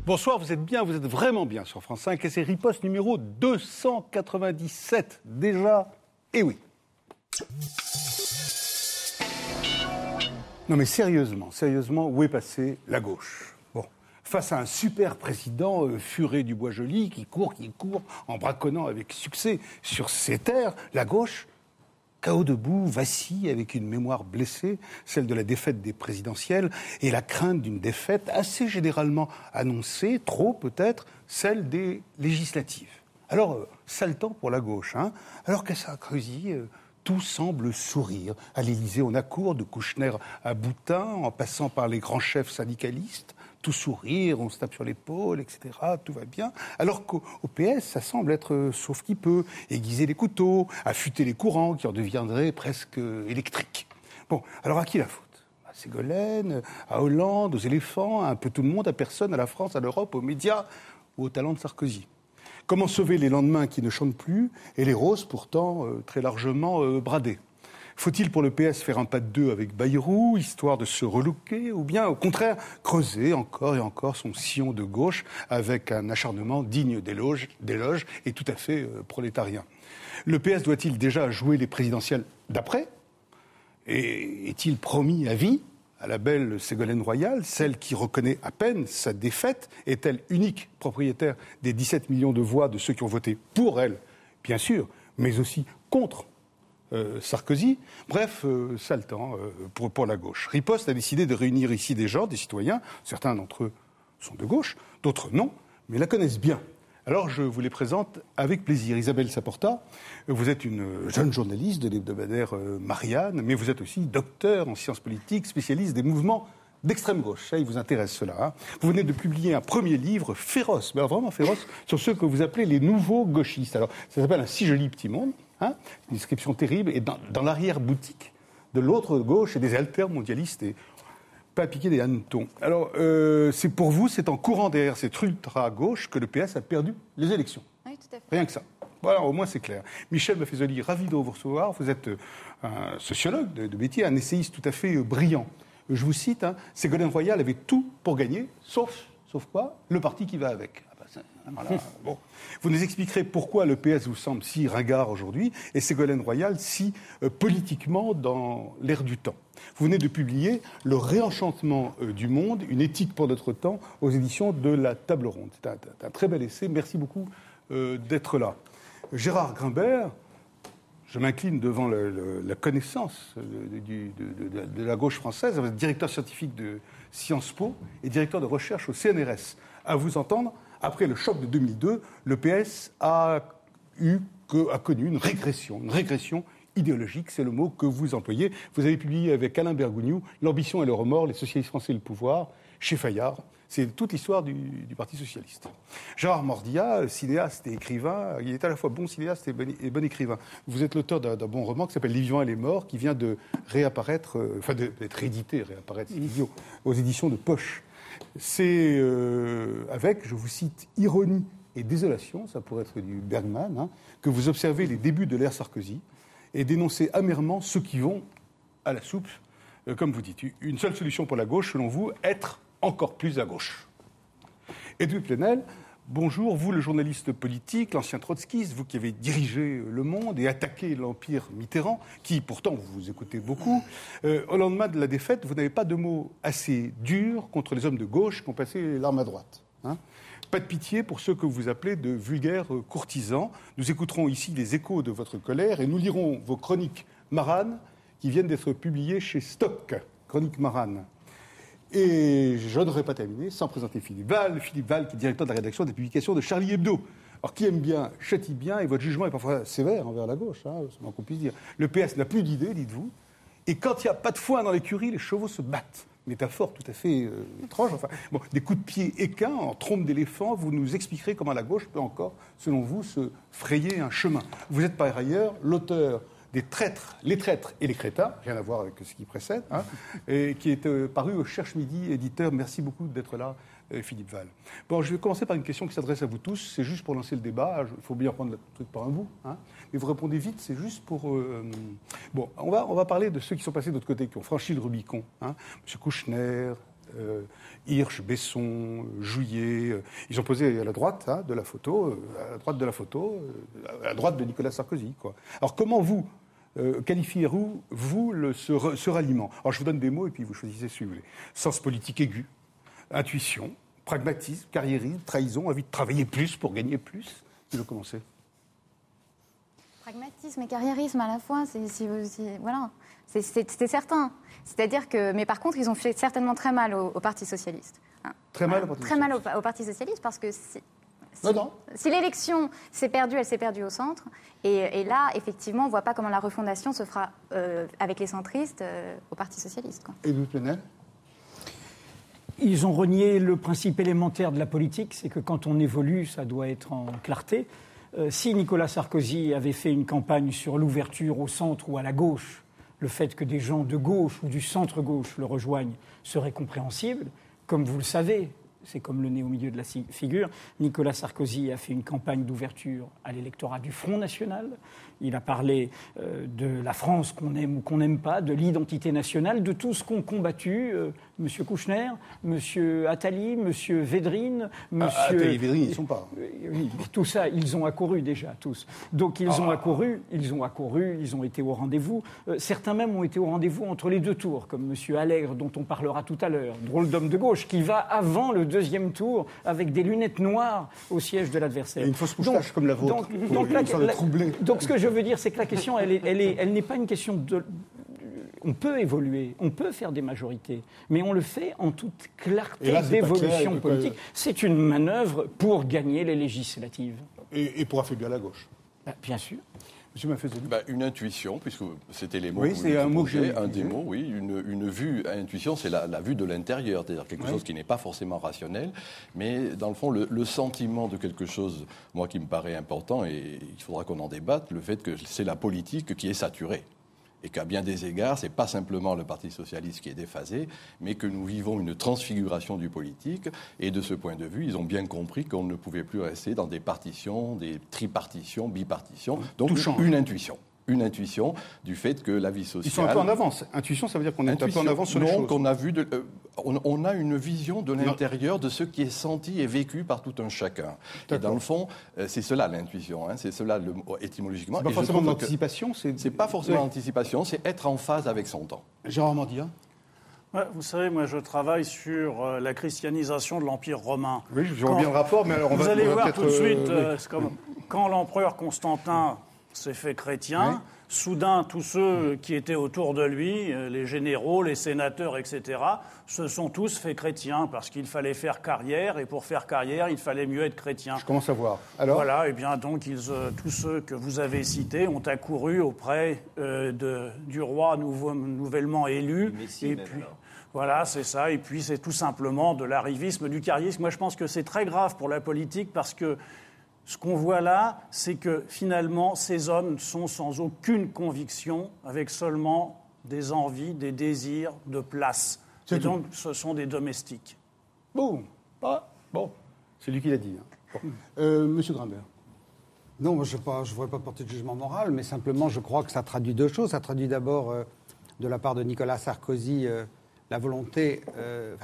Bonsoir, vous êtes bien, vous êtes vraiment bien sur France 5 et c'est Riposte numéro 297 déjà, et oui. Non mais sérieusement, où est passée la gauche ? Bon, face à un super président Furet du Bois-Joli qui court en braconnant avec succès sur ses terres, la gauche, KO debout, vacille avec une mémoire blessée, celle de la défaite des présidentielles, et la crainte d'une défaite assez généralement annoncée, trop peut-être, celle des législatives. Alors, sale temps pour la gauche, hein. Alors qu'à Sarkozy, tout semble sourire. À l'Élysée, on accourt de Kouchner à Boutin, en passant par les grands chefs syndicalistes. Tout sourire, on se tape sur l'épaule, etc., tout va bien. Alors qu'au PS, ça semble être sauf qui peut, aiguiser les couteaux, affûter les courants qui en deviendraient presque électriques. Bon, alors à qui la faute ? À Ségolène, à Hollande, aux éléphants, à un peu tout le monde, à personne, à la France, à l'Europe, aux médias ou au talent de Sarkozy. Comment sauver les lendemains qui ne chantent plus et les roses pourtant très largement bradées ? Faut-il pour le PS faire un pas de deux avec Bayrou, histoire de se relooker, ou bien au contraire creuser encore et encore son sillon de gauche avec un acharnement digne d'éloge et tout à fait prolétarien ? Le PS doit-il déjà jouer les présidentielles d'après ? Et est-il promis à vie à la belle Ségolène Royal, celle qui reconnaît à peine sa défaite, est-elle unique propriétaire des 17 millions de voix de ceux qui ont voté pour elle, bien sûr, mais aussi contre Sarkozy. Bref, sale temps pour la gauche. Riposte a décidé de réunir ici des gens, des citoyens, certains d'entre eux sont de gauche, d'autres non, mais la connaissent bien. Alors je vous les présente avec plaisir. Isabelle Saporta, vous êtes une jeune journaliste de l'hebdomadaire Marianne, mais vous êtes aussi docteur en sciences politiques, spécialiste des mouvements d'extrême gauche. Ça, il vous intéresse cela. Hein. Vous venez de publier un premier livre féroce, mais alors vraiment féroce, sur ceux que vous appelez les nouveaux gauchistes. Alors ça s'appelle Un si joli petit monde. Hein, une description terrible, et dans l'arrière-boutique de l'autre gauche et des altermondialistes, et pas piquer des hannetons. Alors, c'est pour vous, c'est en courant derrière cette ultra-gauche que le PS a perdu les élections. Oui, tout à fait. Rien que ça. Voilà, au moins c'est clair. Michel Maffezoli, ravi de vous recevoir. Vous êtes un sociologue de métier, un essayiste tout à fait brillant. Je vous cite, hein, Ségolène Royal avait tout pour gagner, sauf quoi ? Le parti qui va avec. Voilà. Bon. Vous nous expliquerez pourquoi le PS vous semble si ringard aujourd'hui et Ségolène Royal si politiquement dans l'air du temps. Vous venez de publier Le réenchantement du monde, une éthique pour notre temps, aux éditions de la Table Ronde. C'est un très bel essai. Merci beaucoup d'être là. Gérard Grimbert, je m'incline devant la connaissance de la gauche française. Vous êtes directeur scientifique de Sciences Po et directeur de recherche au CNRS. À vous entendre, après le choc de 2002, le PS a connu une régression idéologique, c'est le mot que vous employez. Vous avez publié avec Alain Bergogneau « L'ambition et le remords, les socialistes français et le pouvoir » chez Fayard. C'est toute l'histoire du Parti socialiste. Gérard Mordia, cinéaste et écrivain, il est à la fois bon cinéaste et bon écrivain. Vous êtes l'auteur d'un bon roman qui s'appelle « Les vivants et les morts », qui vient de réapparaître, d'être réédité, c'est idiot, aux éditions de Poche. C'est avec, je vous cite, ironie et désolation, ça pourrait être du Bergman, hein, que vous observez les débuts de l'ère Sarkozy et dénoncez amèrement ceux qui vont à la soupe, comme vous dites. Une seule solution pour la gauche, selon vous, être encore plus à gauche. Edouard Plenel, bonjour, vous le journaliste politique, l'ancien trotskiste, vous qui avez dirigé Le Monde et attaqué l'Empire Mitterrand, qui pourtant vous écoutez beaucoup. Au lendemain de la défaite, vous n'avez pas de mots assez durs contre les hommes de gauche qui ont passé l'arme à droite. Hein. Pas de pitié pour ceux que vous appelez de vulgaires courtisans. Nous écouterons ici les échos de votre colère et nous lirons vos chroniques Marane qui viennent d'être publiées chez Stock, Chroniques Marane. Et je n'aurais pas terminé sans présenter Philippe Val, qui est directeur de la rédaction des publications de Charlie Hebdo. Alors, qui aime bien, châtie bien, et votre jugement est parfois sévère envers la gauche, hein, c'est moins qu'on puisse dire. Le PS n'a plus d'idées, dites-vous, et quand il n'y a pas de foin dans l'écurie, les chevaux se battent. Métaphore tout à fait étrange. Enfin, bon, des coups de pied équins en trompe d'éléphant, vous nous expliquerez comment la gauche peut encore, selon vous, se frayer un chemin. Vous êtes par ailleurs l'auteur des traîtres, les traîtres et les crétins, rien à voir avec ce qui précède, et qui est paru au Cherche Midi, éditeur. Merci beaucoup d'être là, Philippe Val. Bon, je vais commencer par une question qui s'adresse à vous tous. C'est juste pour lancer le débat. Il faut bien prendre le truc par un bout. Mais vous répondez vite, c'est juste pour... Bon, on va parler de ceux qui sont passés de l'autre côté, qui ont franchi le Rubicon. M. Kouchner, Hirsch, Besson, Jouyet, ils ont posé à la droite de la photo, à la droite de Nicolas Sarkozy, quoi. Alors comment vous qualifiez-vous ce ralliement? Alors je vous donne des mots et puis vous choisissez celui que vous voulez. Sens politique aigu, intuition, pragmatisme, carriérisme, trahison, envie de travailler plus pour gagner plus. Qui veut commencer? Pragmatisme et carriérisme à la fois, voilà, c'est certain. C'est-à-dire que, mais par contre, ils ont fait certainement très mal au Parti socialiste. Très mal au Parti socialiste. Très mal au Parti socialiste parce que si l'élection s'est perdue, elle s'est perdue au centre. Et là, effectivement, on ne voit pas comment la refondation se fera avec les centristes au Parti socialiste. Quoi. Et vous, Plenel? Ils ont renié le principe élémentaire de la politique, c'est que quand on évolue, ça doit être en clarté. Si Nicolas Sarkozy avait fait une campagne sur l'ouverture au centre ou à la gauche, le fait que des gens de gauche ou du centre-gauche le rejoignent serait compréhensible. Comme vous le savez, c'est comme le nez au milieu de la figure, Nicolas Sarkozy a fait une campagne d'ouverture à l'électorat du Front National. Il a parlé de la France qu'on aime ou qu'on n'aime pas, de l'identité nationale, de tout ce qu'ont combattu M. Kouchner, M. Attali, M. Védrine, M. Attali et Védrine, ils ne sont pas. Oui, tout ça, ils ont accouru déjà, tous. Donc ils ont accouru, ils ont été au rendez-vous. Certains même ont été au rendez-vous entre les deux tours, comme M. Allègre, dont on parlera tout à l'heure, drôle d'homme de gauche, qui va avant le deuxième tour avec des lunettes noires au siège de l'adversaire. Et une fausse moustache comme la vôtre. Donc ce que je veux dire, c'est que la question, elle n'est pas une question de... On peut évoluer, on peut faire des majorités, mais on le fait en toute clarté d'évolution politique. C'est une manœuvre pour gagner les législatives. Et pour affaiblir la gauche. Bien sûr. Monsieur Maffezoli. Une intuition, puisque c'était les mots. Oui, c'est un mot que j'ai. Un des mots, oui. Une vue, intuition, c'est la vue de l'intérieur, c'est-à-dire quelque chose qui n'est pas forcément rationnel, mais dans le fond, le sentiment de quelque chose, moi, qui me paraît important, et il faudra qu'on en débatte, le fait que c'est la politique qui est saturée. Et qu'à bien des égards, ce n'est pas simplement le Parti socialiste qui est déphasé, mais que nous vivons une transfiguration du politique. Et de ce point de vue, ils ont bien compris qu'on ne pouvait plus rester dans des partitions, des tripartitions, bipartitions. Donc une intuition du fait que la vie sociale... Ils sont un peu en avance. Intuition, ça veut dire qu'on est un peu en avance sur les choses. Qu'on a vu on a une vision de l'intérieur de ce qui est senti et vécu par tout un chacun. Et dans le fond, c'est cela l'intuition. C'est cela étymologiquement. C'est pas forcément l'anticipation. C'est pas forcément l'anticipation, c'est être en phase avec son temps. Gérard Mandia. Ouais, vous savez, moi je travaille sur la christianisation de l'Empire romain. Oui, je vois bien le rapport, mais alors vous allez voir tout de suite, c'est comme quand l'empereur Constantin s'est fait chrétien, soudain tous ceux qui étaient autour de lui, les généraux, les sénateurs, etc., se sont tous fait chrétiens parce qu'il fallait faire carrière, et pour faire carrière, il fallait mieux être chrétien. Je commence à voir. Alors voilà, et bien donc tous ceux que vous avez cités ont accouru auprès du roi nouvellement élu. Messie, et puis voilà, c'est ça. Et puis c'est tout simplement de l'arrivisme, du carriérisme. Moi, je pense que c'est très grave pour la politique parce que ce qu'on voit là, c'est que finalement, ces hommes sont sans aucune conviction, avec seulement des envies, des désirs de place. Et donc, ce sont des domestiques. Bon, c'est lui qui l'a dit. Monsieur Grimbert. Non, moi, je ne voudrais pas porter de jugement moral, mais simplement, je crois que ça traduit deux choses. Ça traduit d'abord, de la part de Nicolas Sarkozy, la volonté,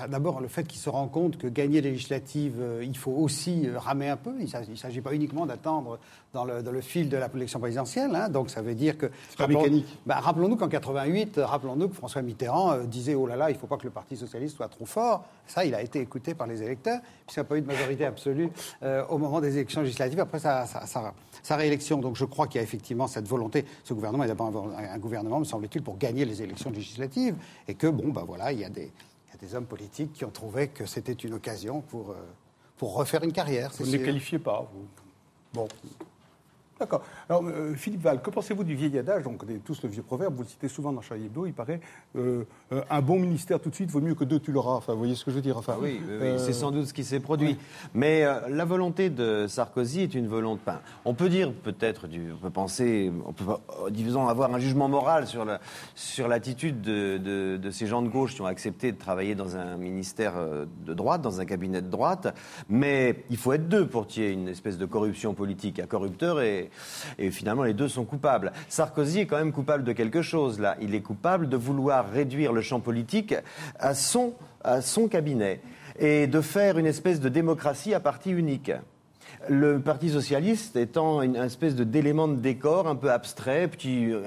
d'abord le fait qu'il se rend compte que gagner les législatives, il faut aussi ramer un peu. Il ne s'agit pas uniquement d'attendre dans le fil de l'élection présidentielle. Donc ça veut dire que... C'est pas mécanique. Rappelons-nous qu'en 88, rappelons-nous que François Mitterrand disait « Oh là là, il ne faut pas que le Parti socialiste soit trop fort ». Ça, il a été écouté par les électeurs, puisqu'il n'y a pas eu de majorité absolue au moment des élections législatives, après sa réélection. Donc je crois qu'il y a effectivement cette volonté. Ce gouvernement est d'abord un gouvernement, me semble-t-il, pour gagner les élections législatives. Et que, voilà, il y a des hommes politiques qui ont trouvé que c'était une occasion pour refaire une carrière. Vous ne les qualifiez pas, vous. Bon. D'accord. Alors, Philippe Val, que pensez-vous du vieil adage? On connaît tous le vieux proverbe, vous le citez souvent dans Charlie Hebdo, il paraît un bon ministère tout de suite vaut mieux que 2 tu l'auras. Enfin, vous voyez ce que je veux dire? Enfin, oui, c'est sans doute ce qui s'est produit. Oui. Mais la volonté de Sarkozy est une volonté. Enfin, on peut dire peut-être, on peut penser, on peut disons avoir un jugement moral sur l'attitude de ces gens de gauche qui ont accepté de travailler dans un ministère de droite, dans un cabinet de droite. Mais il faut être deux pour qu'il y ait une espèce de corruption politique. Il y a corrupteur et finalement les deux sont coupables. Sarkozy est quand même coupable de quelque chose là. Il est coupable de vouloir réduire le champ politique à son cabinet et de faire une espèce de démocratie à parti unique. Le Parti socialiste étant une espèce d'élément de décor un peu abstrait,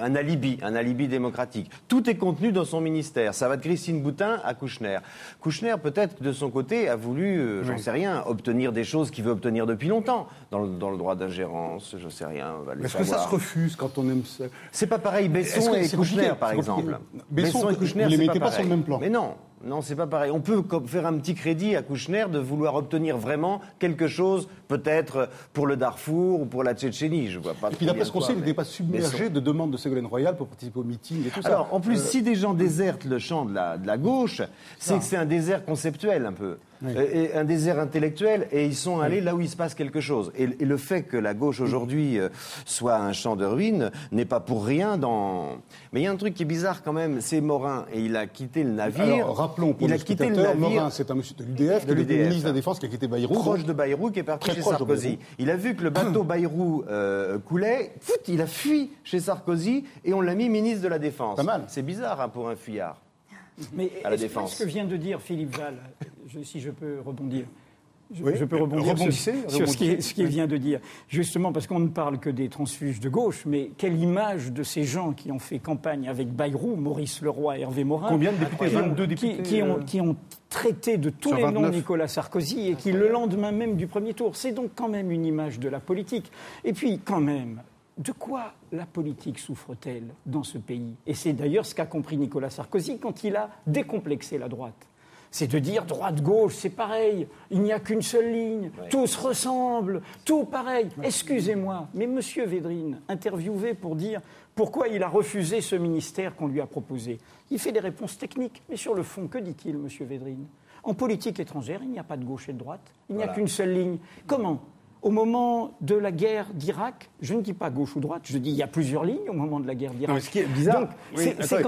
un alibi démocratique. Tout est contenu dans son ministère. Ça va de Christine Boutin à Kouchner. Kouchner, peut-être, de son côté, a voulu, j'en sais rien, obtenir des choses qu'il veut obtenir depuis longtemps. Dans le droit d'ingérence, je sais rien. Est-ce que ça se refuse quand on aime ça? C'est pas pareil, Besson et Kouchner, par exemple. Besson et Kouchner, vous ne les mettez pas sur le même plan. Mais non. Non, c'est pas pareil. On peut faire un petit crédit à Kouchner de vouloir obtenir vraiment quelque chose, peut-être pour le Darfour ou pour la Tchétchénie. Je vois pas. Et puis d'après ce qu'on sait, il n'était pas submergé de demandes de Ségolène Royal pour participer au meeting et tout ça. Alors, en plus, si des gens désertent le champ de la gauche, c'est que c'est un désert conceptuel un peu. Oui. Et un désert intellectuel, et ils sont allés là où il se passe quelque chose. Et le fait que la gauche aujourd'hui soit un champ de ruines n'est pas pour rien Mais il y a un truc qui est bizarre quand même, c'est Morin, et il a quitté le navire. Alors, rappelons pour les spectateurs, Morin, c'est un monsieur de l'UDF, qui était ministre de la Défense, qui a quitté Bayrou. Proche de Bayrou, qui est parti chez Sarkozy. Il a vu que le bateau Bayrou coulait, il a fui chez Sarkozy, et on l'a mis ministre de la Défense. Pas mal. C'est bizarre pour un fuyard. Mais à la Défense. Ce que vient de dire Philippe Val, si je peux rebondir. Oui, je peux rebondir sur ce qu'il vient de dire. Justement, parce qu'on ne parle que des transfuges de gauche, mais quelle image de ces gens qui ont fait campagne avec Bayrou, Maurice Leroy, Hervé Morin. Combien de députés? 22 députés. Qui ont traité de tous les noms Nicolas Sarkozy et qui, le lendemain même du premier tour, c'est donc quand même une image de la politique. Et puis, quand même, de quoi la politique souffre-t-elle dans ce pays? Et c'est d'ailleurs ce qu'a compris Nicolas Sarkozy quand il a décomplexé la droite. C'est de dire droite-gauche, c'est pareil, il n'y a qu'une seule ligne, tout se ressemble, tout pareil. Excusez-moi, mais M. Védrine, interviewé pour dire pourquoi il a refusé ce ministère qu'on lui a proposé, il fait des réponses techniques, mais sur le fond, que dit-il, M. Védrine? En politique étrangère, il n'y a pas de gauche et de droite, il n'y a qu'une seule ligne. Comment ? Au moment de la guerre d'Irak, je ne dis pas gauche ou droite, je dis il y a plusieurs lignes au moment de la guerre d'Irak. Non, ce qui est bizarre, donc c'est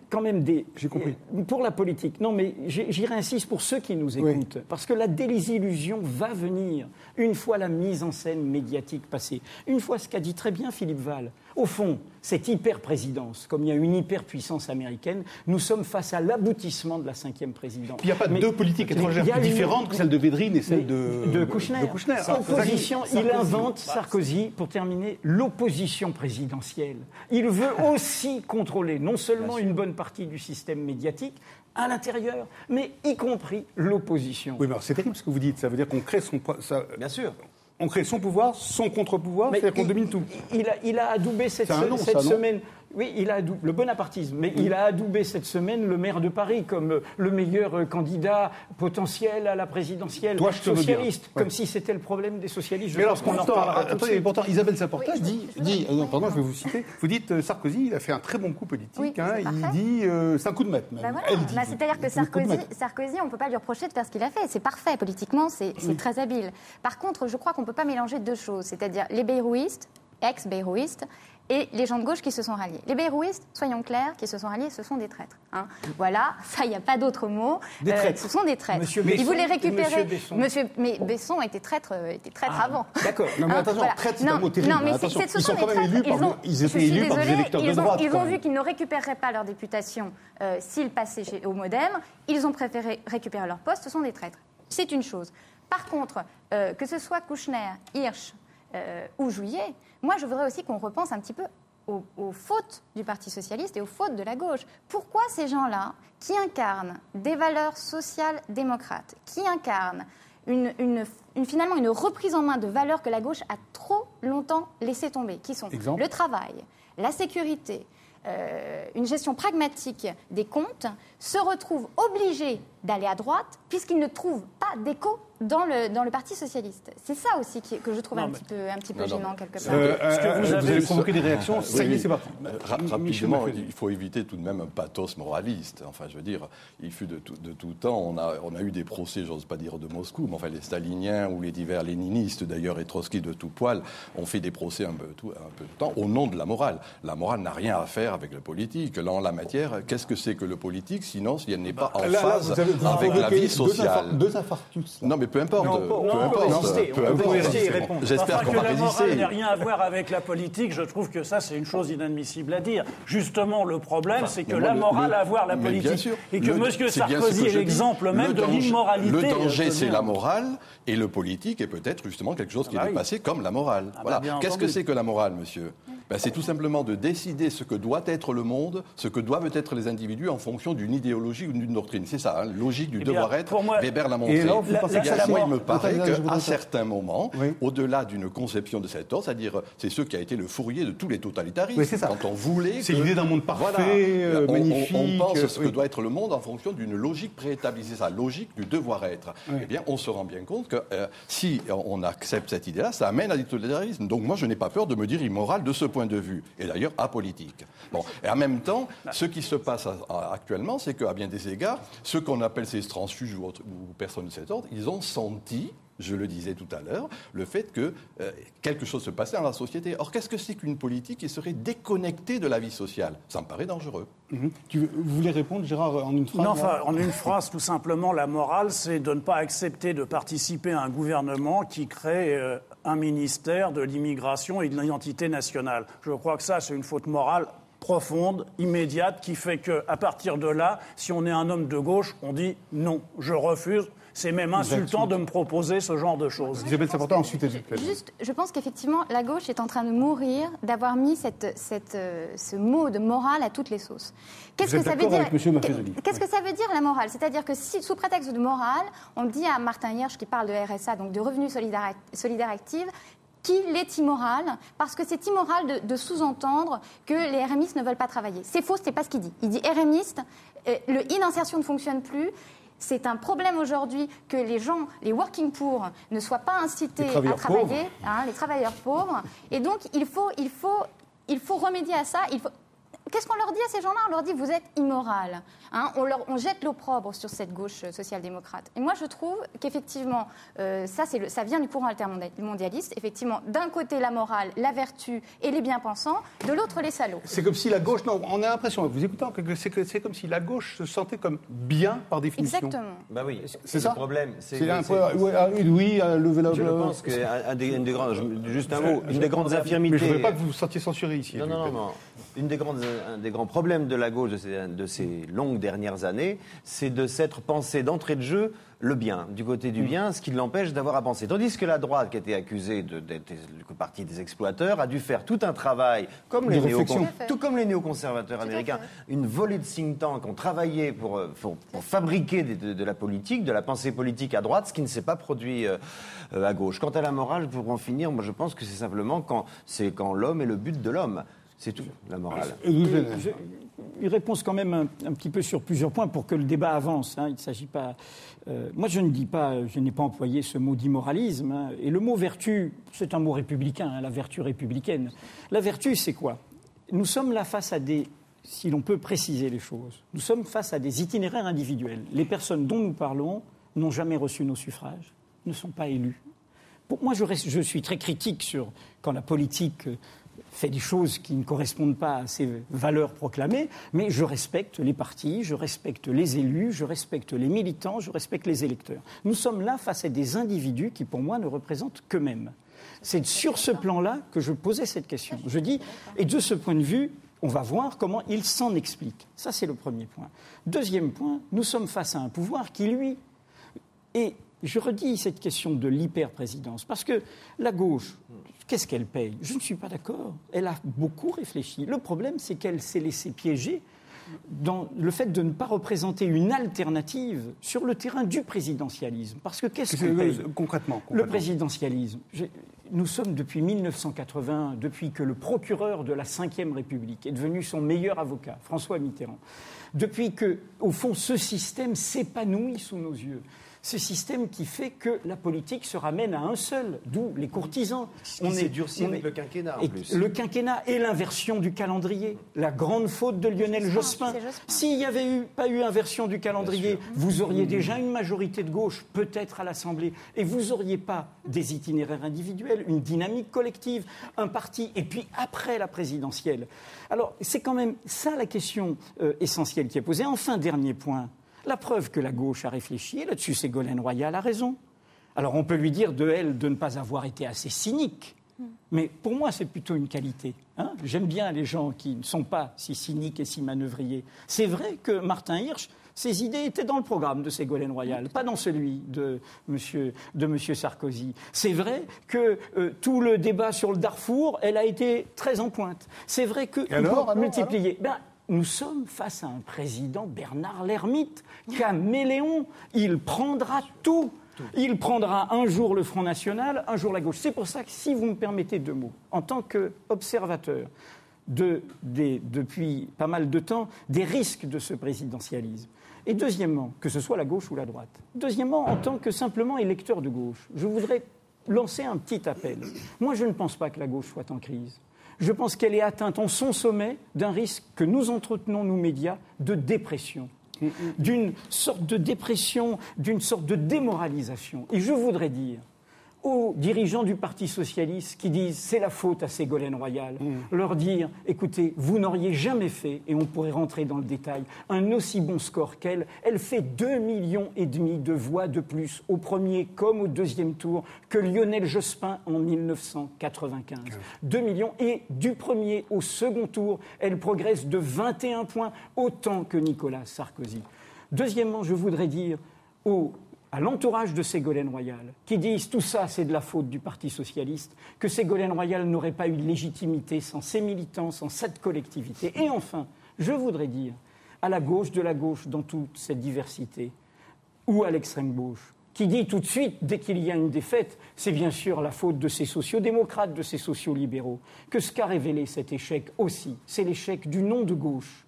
quand même des... J'ai compris. Pour la politique, non mais j'irai insiste pour ceux qui nous écoutent, parce que la désillusion va venir une fois la mise en scène médiatique passée, une fois ce qu'a dit très bien Philippe Val. Au fond, cette hyper-présidence, comme il y a une hyper-puissance américaine, nous sommes face à l'aboutissement de la 5e présidence. Il n'y a pas deux politiques étrangères plus différentes que celle de Védrine et celle de Kouchner. Opposition, il invente, Sarkozy, pour terminer, l'opposition présidentielle. Il veut aussi contrôler non seulement une bonne partie du système médiatique, à l'intérieur, mais y compris l'opposition. Oui, mais c'est terrible ce que vous dites. Ça veut dire qu'on crée son... Bien sûr. On crée son pouvoir, son contre-pouvoir, c'est-à-dire qu'on domine tout. Il a adoubé cette semaine... Oui, il a adoubé le bonapartisme, mais il a adoubé cette semaine le maire de Paris comme le meilleur candidat potentiel à la présidentielle socialiste, comme si c'était le problème des socialistes. Mais alors, pourtant, Isabelle Saporta dit, pardon, je vais vous citer, vous dites Sarkozy, il a fait un très bon coup politique, oui, il dit c'est un coup de maître. Voilà. C'est-à-dire que Sarkozy, on ne peut pas lui reprocher de faire ce qu'il a fait, c'est parfait, politiquement, c'est très habile. Par contre, je crois qu'on ne peut pas mélanger deux choses, c'est-à-dire les beyrouistes, ex-beyrouistes, et les gens de gauche qui se sont ralliés. Les beyrouistes, soyons clairs, qui se sont ralliés, ce sont des traîtres. Hein. Voilà, ça, il n'y a pas d'autre mot. Des traîtres. Ce sont des traîtres. Ils voulaient récupérer... Mais Besson était traître avant. D'accord. Non, mais attention, traître, c'est un mot terrible. Non, mais ce sont des traîtres. Ils étaient élus par des électeurs de droite. Ils ont vu qu'ils ne récupéreraient pas leur députation s'ils passaient au Modem. Ils ont préféré récupérer leur poste. Ce sont des traîtres. C'est une chose. Par contre, que ce soit Kouchner, Hirsch ou Jouyet, moi, je voudrais aussi qu'on repense un petit peu aux fautes du Parti socialiste et aux fautes de la gauche. Pourquoi ces gens-là, qui incarnent des valeurs sociales démocrates, qui incarnent finalement une reprise en main de valeurs que la gauche a trop longtemps laissé tomber, qui sont le travail, la sécurité, une gestion pragmatique des comptes, se retrouvent obligés d'aller à droite puisqu'ils ne trouvent pas d'écho dans le Parti socialiste. C'est ça aussi que je trouve un petit peu gênant quelque part. Vous allez provoquer des réactions, ça y est, c'est parti. Rapidement, il faut éviter tout de même un pathos moraliste. Enfin, je veux dire, il fut de tout temps, on a eu des procès, j'ose pas dire de Moscou, mais enfin les staliniens ou les divers léninistes, d'ailleurs, et Trotsky de tout poil, ont fait des procès un peu de temps au nom de la morale. La morale n'a rien à faire avec le politique. Là, en la matière, qu'est-ce que c'est que le politique, sinon si elle n'est pas en phase avec la vie sociale. Deux infarctus. Non, mais peu importe. J'espère qu'on va résister. La morale n'a rien à voir avec la politique. Je trouve que ça, c'est une chose inadmissible à dire. Justement, le problème, c'est que la morale a à voir la politique. Et que M. Sarkozy est l'exemple même de l'immoralité. Le danger, c'est la morale, et le politique est peut-être justement quelque chose qui est dépassé comme la morale. Voilà. Qu'est-ce que c'est que la morale, monsieur ? C'est tout simplement de décider ce que doit être le monde, ce que doivent être les individus en fonction d'une idéologie ou d'une doctrine. C'est ça, logique du devoir-être. Weber l'a montré. Moi, il me paraît qu'à certains moments, au-delà d'une conception de cet ordre, c'est-à-dire c'est ce qui a été le fourrier de tous les totalitarismes. Quand on voulait... C'est l'idée d'un monde parfait, magnifique. On pense ce que doit être le monde en fonction d'une logique préétablie. C'est ça, logique du devoir-être. Eh bien, on se rend bien compte que si on accepte cette idée-là, ça amène à du totalitarisme. Donc moi, je n'ai pas peur de me dire immoral de ce point de vue, et d'ailleurs apolitique. Et en même temps, ce qui se passe actuellement, c'est qu'à bien des égards, ceux qu'on appelle ces transfuges ou personnes de cet ordre, ils ont senti, je le disais tout à l'heure, le fait que quelque chose se passait dans la société. Or, qu'est-ce que c'est qu'une politique qui serait déconnectée de la vie sociale ? Ça me paraît dangereux. Vous voulez répondre, Gérard, en une phrase ? Non, enfin, en une phrase, tout simplement, la morale, c'est de ne pas accepter de participer à un gouvernement qui crée un ministère de l'immigration et de l'identité nationale. Je crois que ça, c'est une faute morale profonde, immédiate, qui fait qu'à partir de là, si on est un homme de gauche, on dit non, je refuse. C'est même insultant de me proposer ce genre de choses. Isabelle Saporta, ensuite. Juste, je pense qu'effectivement, la gauche est en train de mourir d'avoir mis ce mot de morale à toutes les sauces. Qu'est-ce que ça veut dire ? Qu'est-ce que ça veut dire la morale ? C'est-à-dire que si, sous prétexte de morale, on dit à Martin Hirsch, qui parle de RSA, donc de revenu solidaire active, qu'il est immoral, parce que c'est immoral de sous-entendre que les RMistes ne veulent pas travailler. C'est faux, c'est pas ce qu'il dit. Il dit RMistes, le I d'insertion ne fonctionne plus. C'est un problème aujourd'hui que les gens, les working poor, ne soient pas incités à travailler, les travailleurs pauvres. Et donc, il faut remédier à ça. Qu'est-ce qu'on leur dit à ces gens-là ? On leur dit, vous êtes immoral. On jette l'opprobre sur cette gauche social-démocrate. Et moi, je trouve qu'effectivement, ça vient du courant altermondialiste. Effectivement, d'un côté, la morale, la vertu et les bien-pensants, de l'autre, les salauds. C'est comme si la gauche... Non, on a l'impression, vous écoutez, que c'est comme si la gauche se sentait comme bien, par définition. Exactement. Bah oui, c'est ça. Le problème. Je pense qu'une des grandes... Juste un mot. Une des grandes infirmités... Mais je ne veux pas que vous vous sentiez censuré ici. Non. Un des grands problèmes de la gauche de ces longues dernières années, c'est de s'être pensé d'entrée de jeu le bien, du côté du bien, ce qui l'empêche d'avoir à penser. Tandis que la droite, qui était accusée d'être le parti des exploiteurs, a dû faire tout un travail, tout comme les néoconservateurs américains, une volée de think tanks ont travaillé pour fabriquer de la politique, de la pensée politique à droite, ce qui ne s'est pas produit à gauche. Quant à la morale, pour en finir, moi je pense que c'est simplement quand l'homme est le but de l'homme. C'est tout, la morale. Une réponse quand même un petit peu sur plusieurs points pour que le débat avance. Il ne s'agit pas... moi, je n'ai pas employé ce mot d'immoralisme. Et le mot vertu, c'est un mot républicain, la vertu républicaine. La vertu, c'est quoi ? Nous sommes là face à si l'on peut préciser les choses, nous sommes face à des itinéraires individuels. Les personnes dont nous parlons n'ont jamais reçu nos suffrages, ne sont pas élues. Pour moi, je suis très critique quand la politique... fait des choses qui ne correspondent pas à ces valeurs proclamées, mais je respecte les partis, je respecte les élus, je respecte les militants, je respecte les électeurs. Nous sommes là face à des individus qui, pour moi, ne représentent qu'eux-mêmes. C'est sur ce plan-là que je posais cette question. Je dis, et de ce point de vue, on va voir comment il s'en explique. Ça, c'est le premier point. Deuxième point, nous sommes face à un pouvoir qui, lui, est... Je redis cette question de l'hyper-présidence, parce que la gauche, qu'est-ce qu'elle paye ? Je ne suis pas d'accord. Elle a beaucoup réfléchi. Le problème, c'est qu'elle s'est laissée piéger dans le fait de ne pas représenter une alternative sur le terrain du présidentialisme. Parce que qu'est-ce que concrètement le présidentialisme ? nous sommes depuis 1980, depuis que le procureur de la Ve République est devenu son meilleur avocat, François Mitterrand, depuis que, au fond, ce système s'épanouit sous nos yeux. Ce système qui fait que la politique se ramène à un seul, d'où les courtisans. On est durci avec le quinquennat, en plus. Le quinquennat et l'inversion du calendrier. La grande faute de Lionel Jospin. S'il n'y avait pas eu inversion du calendrier, vous auriez déjà une majorité de gauche, peut-être à l'Assemblée, et vous n'auriez pas des itinéraires individuels, une dynamique collective, un parti, et puis après la présidentielle. Alors, c'est quand même ça la question essentielle qui est posée. Enfin, dernier point. La preuve que la gauche a réfléchi, et là-dessus Ségolène Royal a raison. Alors on peut lui dire de elle de ne pas avoir été assez cynique, mais pour moi c'est plutôt une qualité. Hein. J'aime bien les gens qui ne sont pas si cyniques et si manœuvriers. C'est vrai que Martin Hirsch, ses idées étaient dans le programme de Ségolène Royal, pas dans celui de M. Sarkozy. C'est vrai que tout le débat sur le Darfour, elle a été très en pointe. C'est vrai que multiplier... Nous sommes face à un président, Bernard Lhermitte, caméléon. Il prendra tout. Il prendra un jour le Front National, un jour la gauche. C'est pour ça que, si vous me permettez 2 mots, en tant qu'observateur depuis pas mal de temps, des risques de ce présidentialisme. Et deuxièmement, que ce soit la gauche ou la droite. Deuxièmement, en tant que simplement électeur de gauche, je voudrais lancer un petit appel. Moi, je ne pense pas que la gauche soit en crise. Je pense qu'elle est atteinte en son sommet d'un risque que nous entretenons, nous médias, de dépression. D'une sorte de dépression, d'une sorte de démoralisation. Et je voudrais dire aux dirigeants du Parti socialiste qui disent c'est la faute à Ségolène Royal, leur dire écoutez, vous n'auriez jamais fait, et on pourrait rentrer dans le détail, un aussi bon score qu'elle. Elle fait 2,5 millions de voix de plus au premier comme au deuxième tour que Lionel Jospin en 1995. 2 millions, et du premier au second tour, elle progresse de 21 points, autant que Nicolas Sarkozy. Deuxièmement, je voudrais dire à l'entourage de Ségolène Royal, qui disent tout ça c'est de la faute du Parti socialiste, que Ségolène Royal n'aurait pas eu de légitimité sans ses militants, sans cette collectivité. Et enfin, je voudrais dire à la gauche de la gauche dans toute cette diversité, ou à l'extrême gauche, qui dit tout de suite, dès qu'il y a une défaite, c'est bien sûr la faute de ces sociodémocrates, de ces sociolibéraux, que ce qu'a révélé cet échec aussi, c'est l'échec du non de gauche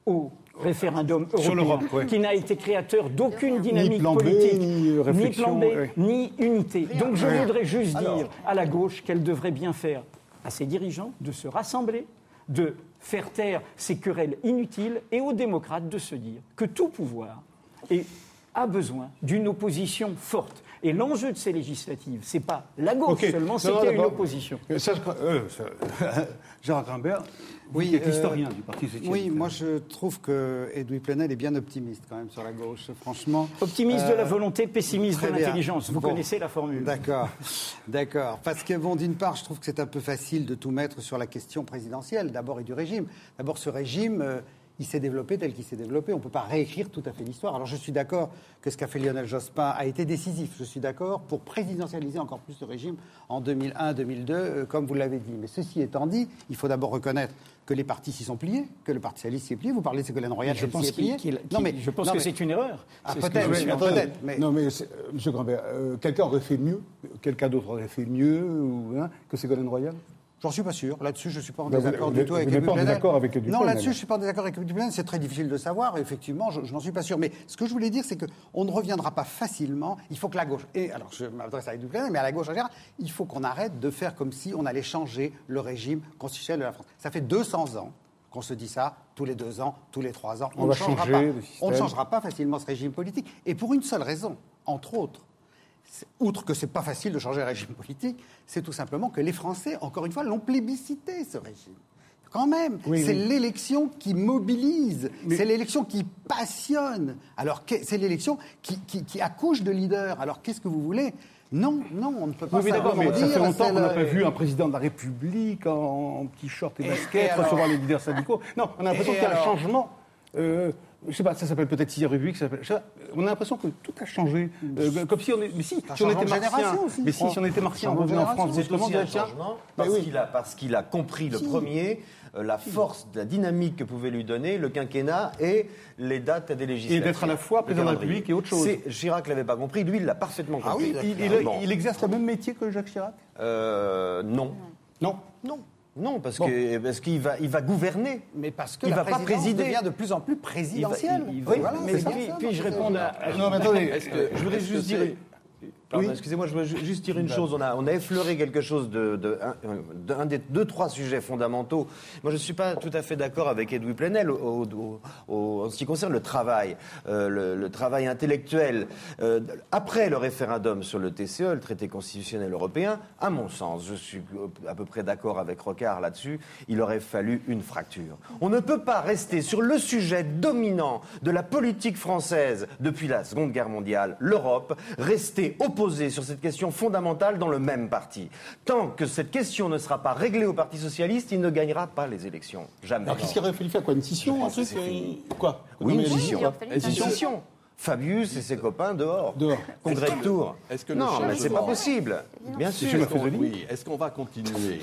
au référendum européen, qui n'a été créateur d'aucune dynamique politique, ni plan B, ni unité. Donc je voudrais juste dire à la gauche qu'elle devrait bien faire à ses dirigeants de se rassembler, de faire taire ces querelles inutiles, et aux démocrates de se dire que tout pouvoir a besoin d'une opposition forte. Et l'enjeu de ces législatives, c'est pas la gauche seulement, c'est qu'il y a une opposition. Jean Grimbert, qui est historien du Parti socialiste. Oui, moi je trouve que Edoui Plenel est bien optimiste quand même sur la gauche, franchement. Optimiste de la volonté, pessimiste de l'intelligence. Vous connaissez la formule. D'accord. Parce que, d'une part, je trouve que c'est un peu facile de tout mettre sur la question présidentielle, d'abord, et du régime. D'abord, ce régime... il s'est développé tel qu'il s'est développé. On ne peut pas réécrire tout à fait l'histoire. Alors je suis d'accord que ce qu'a fait Lionel Jospin a été décisif. Je suis d'accord pour présidentialiser encore plus le régime en 2001-2002, comme vous l'avez dit. Mais ceci étant dit, il faut d'abord reconnaître que les partis s'y sont pliés, que le Parti socialiste s'y est plié. Vous parlez de Ségolène Royal, je pense que c'est une erreur. Peut-être. Non, mais M. Grimbert, quelqu'un aurait fait mieux, quelqu'un d'autre aurait fait mieux que Ségolène Royal? J'en suis pas sûr. Là-dessus, je ne suis pas en désaccord du tout avec Edoui Plenel. Vous n'êtes pas en désaccord avec Edoui Plenel? Non, là-dessus, je ne suis pas en désaccord avec Edoui Plenel. C'est très difficile de savoir. Effectivement, je n'en suis pas sûr. Mais ce que je voulais dire, c'est qu'on ne reviendra pas facilement. Il faut que la gauche... Et alors, je m'adresse à Edoui Plenel, mais à la gauche en général, il faut qu'on arrête de faire comme si on allait changer le régime constitutionnel de la France. Ça fait 200 ans qu'on se dit ça, tous les 2 ans, tous les 3 ans. On ne changera pas facilement ce régime politique. Et pour une seule raison, entre autres. Outre que ce n'est pas facile de changer le régime politique, c'est tout simplement que les Français, encore une fois, l'ont plébiscité, ce régime. Quand même, c'est l'élection qui mobilise, c'est l'élection qui passionne, alors c'est l'élection qui accouche de leaders. Alors qu'est-ce que vous voulez ? Non, on ne peut pas dire... Ça fait longtemps qu'on n'a pas vu un président de la République en petit short et basket recevoir les leaders syndicaux. Non, on a l'impression qu'il y a un changement... Je sais pas, ça s'appelle peut-être 6e République. On a l'impression que tout a changé. Comme si on, si on était martien. Mais si on était martien, on revenait en France. C'est aussi un changement parce qu'il a compris le premier la force, la dynamique que pouvait lui donner le quinquennat et les dates des législatives. Et d'être à la fois président de la République et autre chose. Chirac l'avait pas compris, lui il l'a parfaitement compris. Il exerce le même métier que Jacques Chirac Non. Non. Non, parce qu'il va gouverner. Mais parce que il la va pas présider. devient de plus en plus présidentielle. Puis je réponds à... Non, mais attendez. Je voudrais juste dire... Pardon, excusez-moi, je veux juste dire une chose. On a effleuré quelque chose d'un des 2-3 sujets fondamentaux. Moi, je ne suis pas tout à fait d'accord avec Edoui Plenel en ce qui concerne le travail, le travail intellectuel. Après le référendum sur le TCE, le traité constitutionnel européen, à mon sens, je suis à peu près d'accord avec Rocard là-dessus, il aurait fallu une fracture. On ne peut pas rester sur le sujet dominant de la politique française depuis la Seconde Guerre mondiale, l'Europe, rester opposé sur cette question fondamentale dans le même parti. Tant que cette question ne sera pas réglée au Parti socialiste, il ne gagnera pas les élections. Jamais. Alors qu'est-ce qu'il aurait fallu faire, quoi? Une scission, un truc quoi? Oui, une scission. Une scission. Fabius et ses copains dehors. Congrès de Tours. Non, mais c'est pas possible. Bien sûr. Oui. Est-ce qu'on va continuer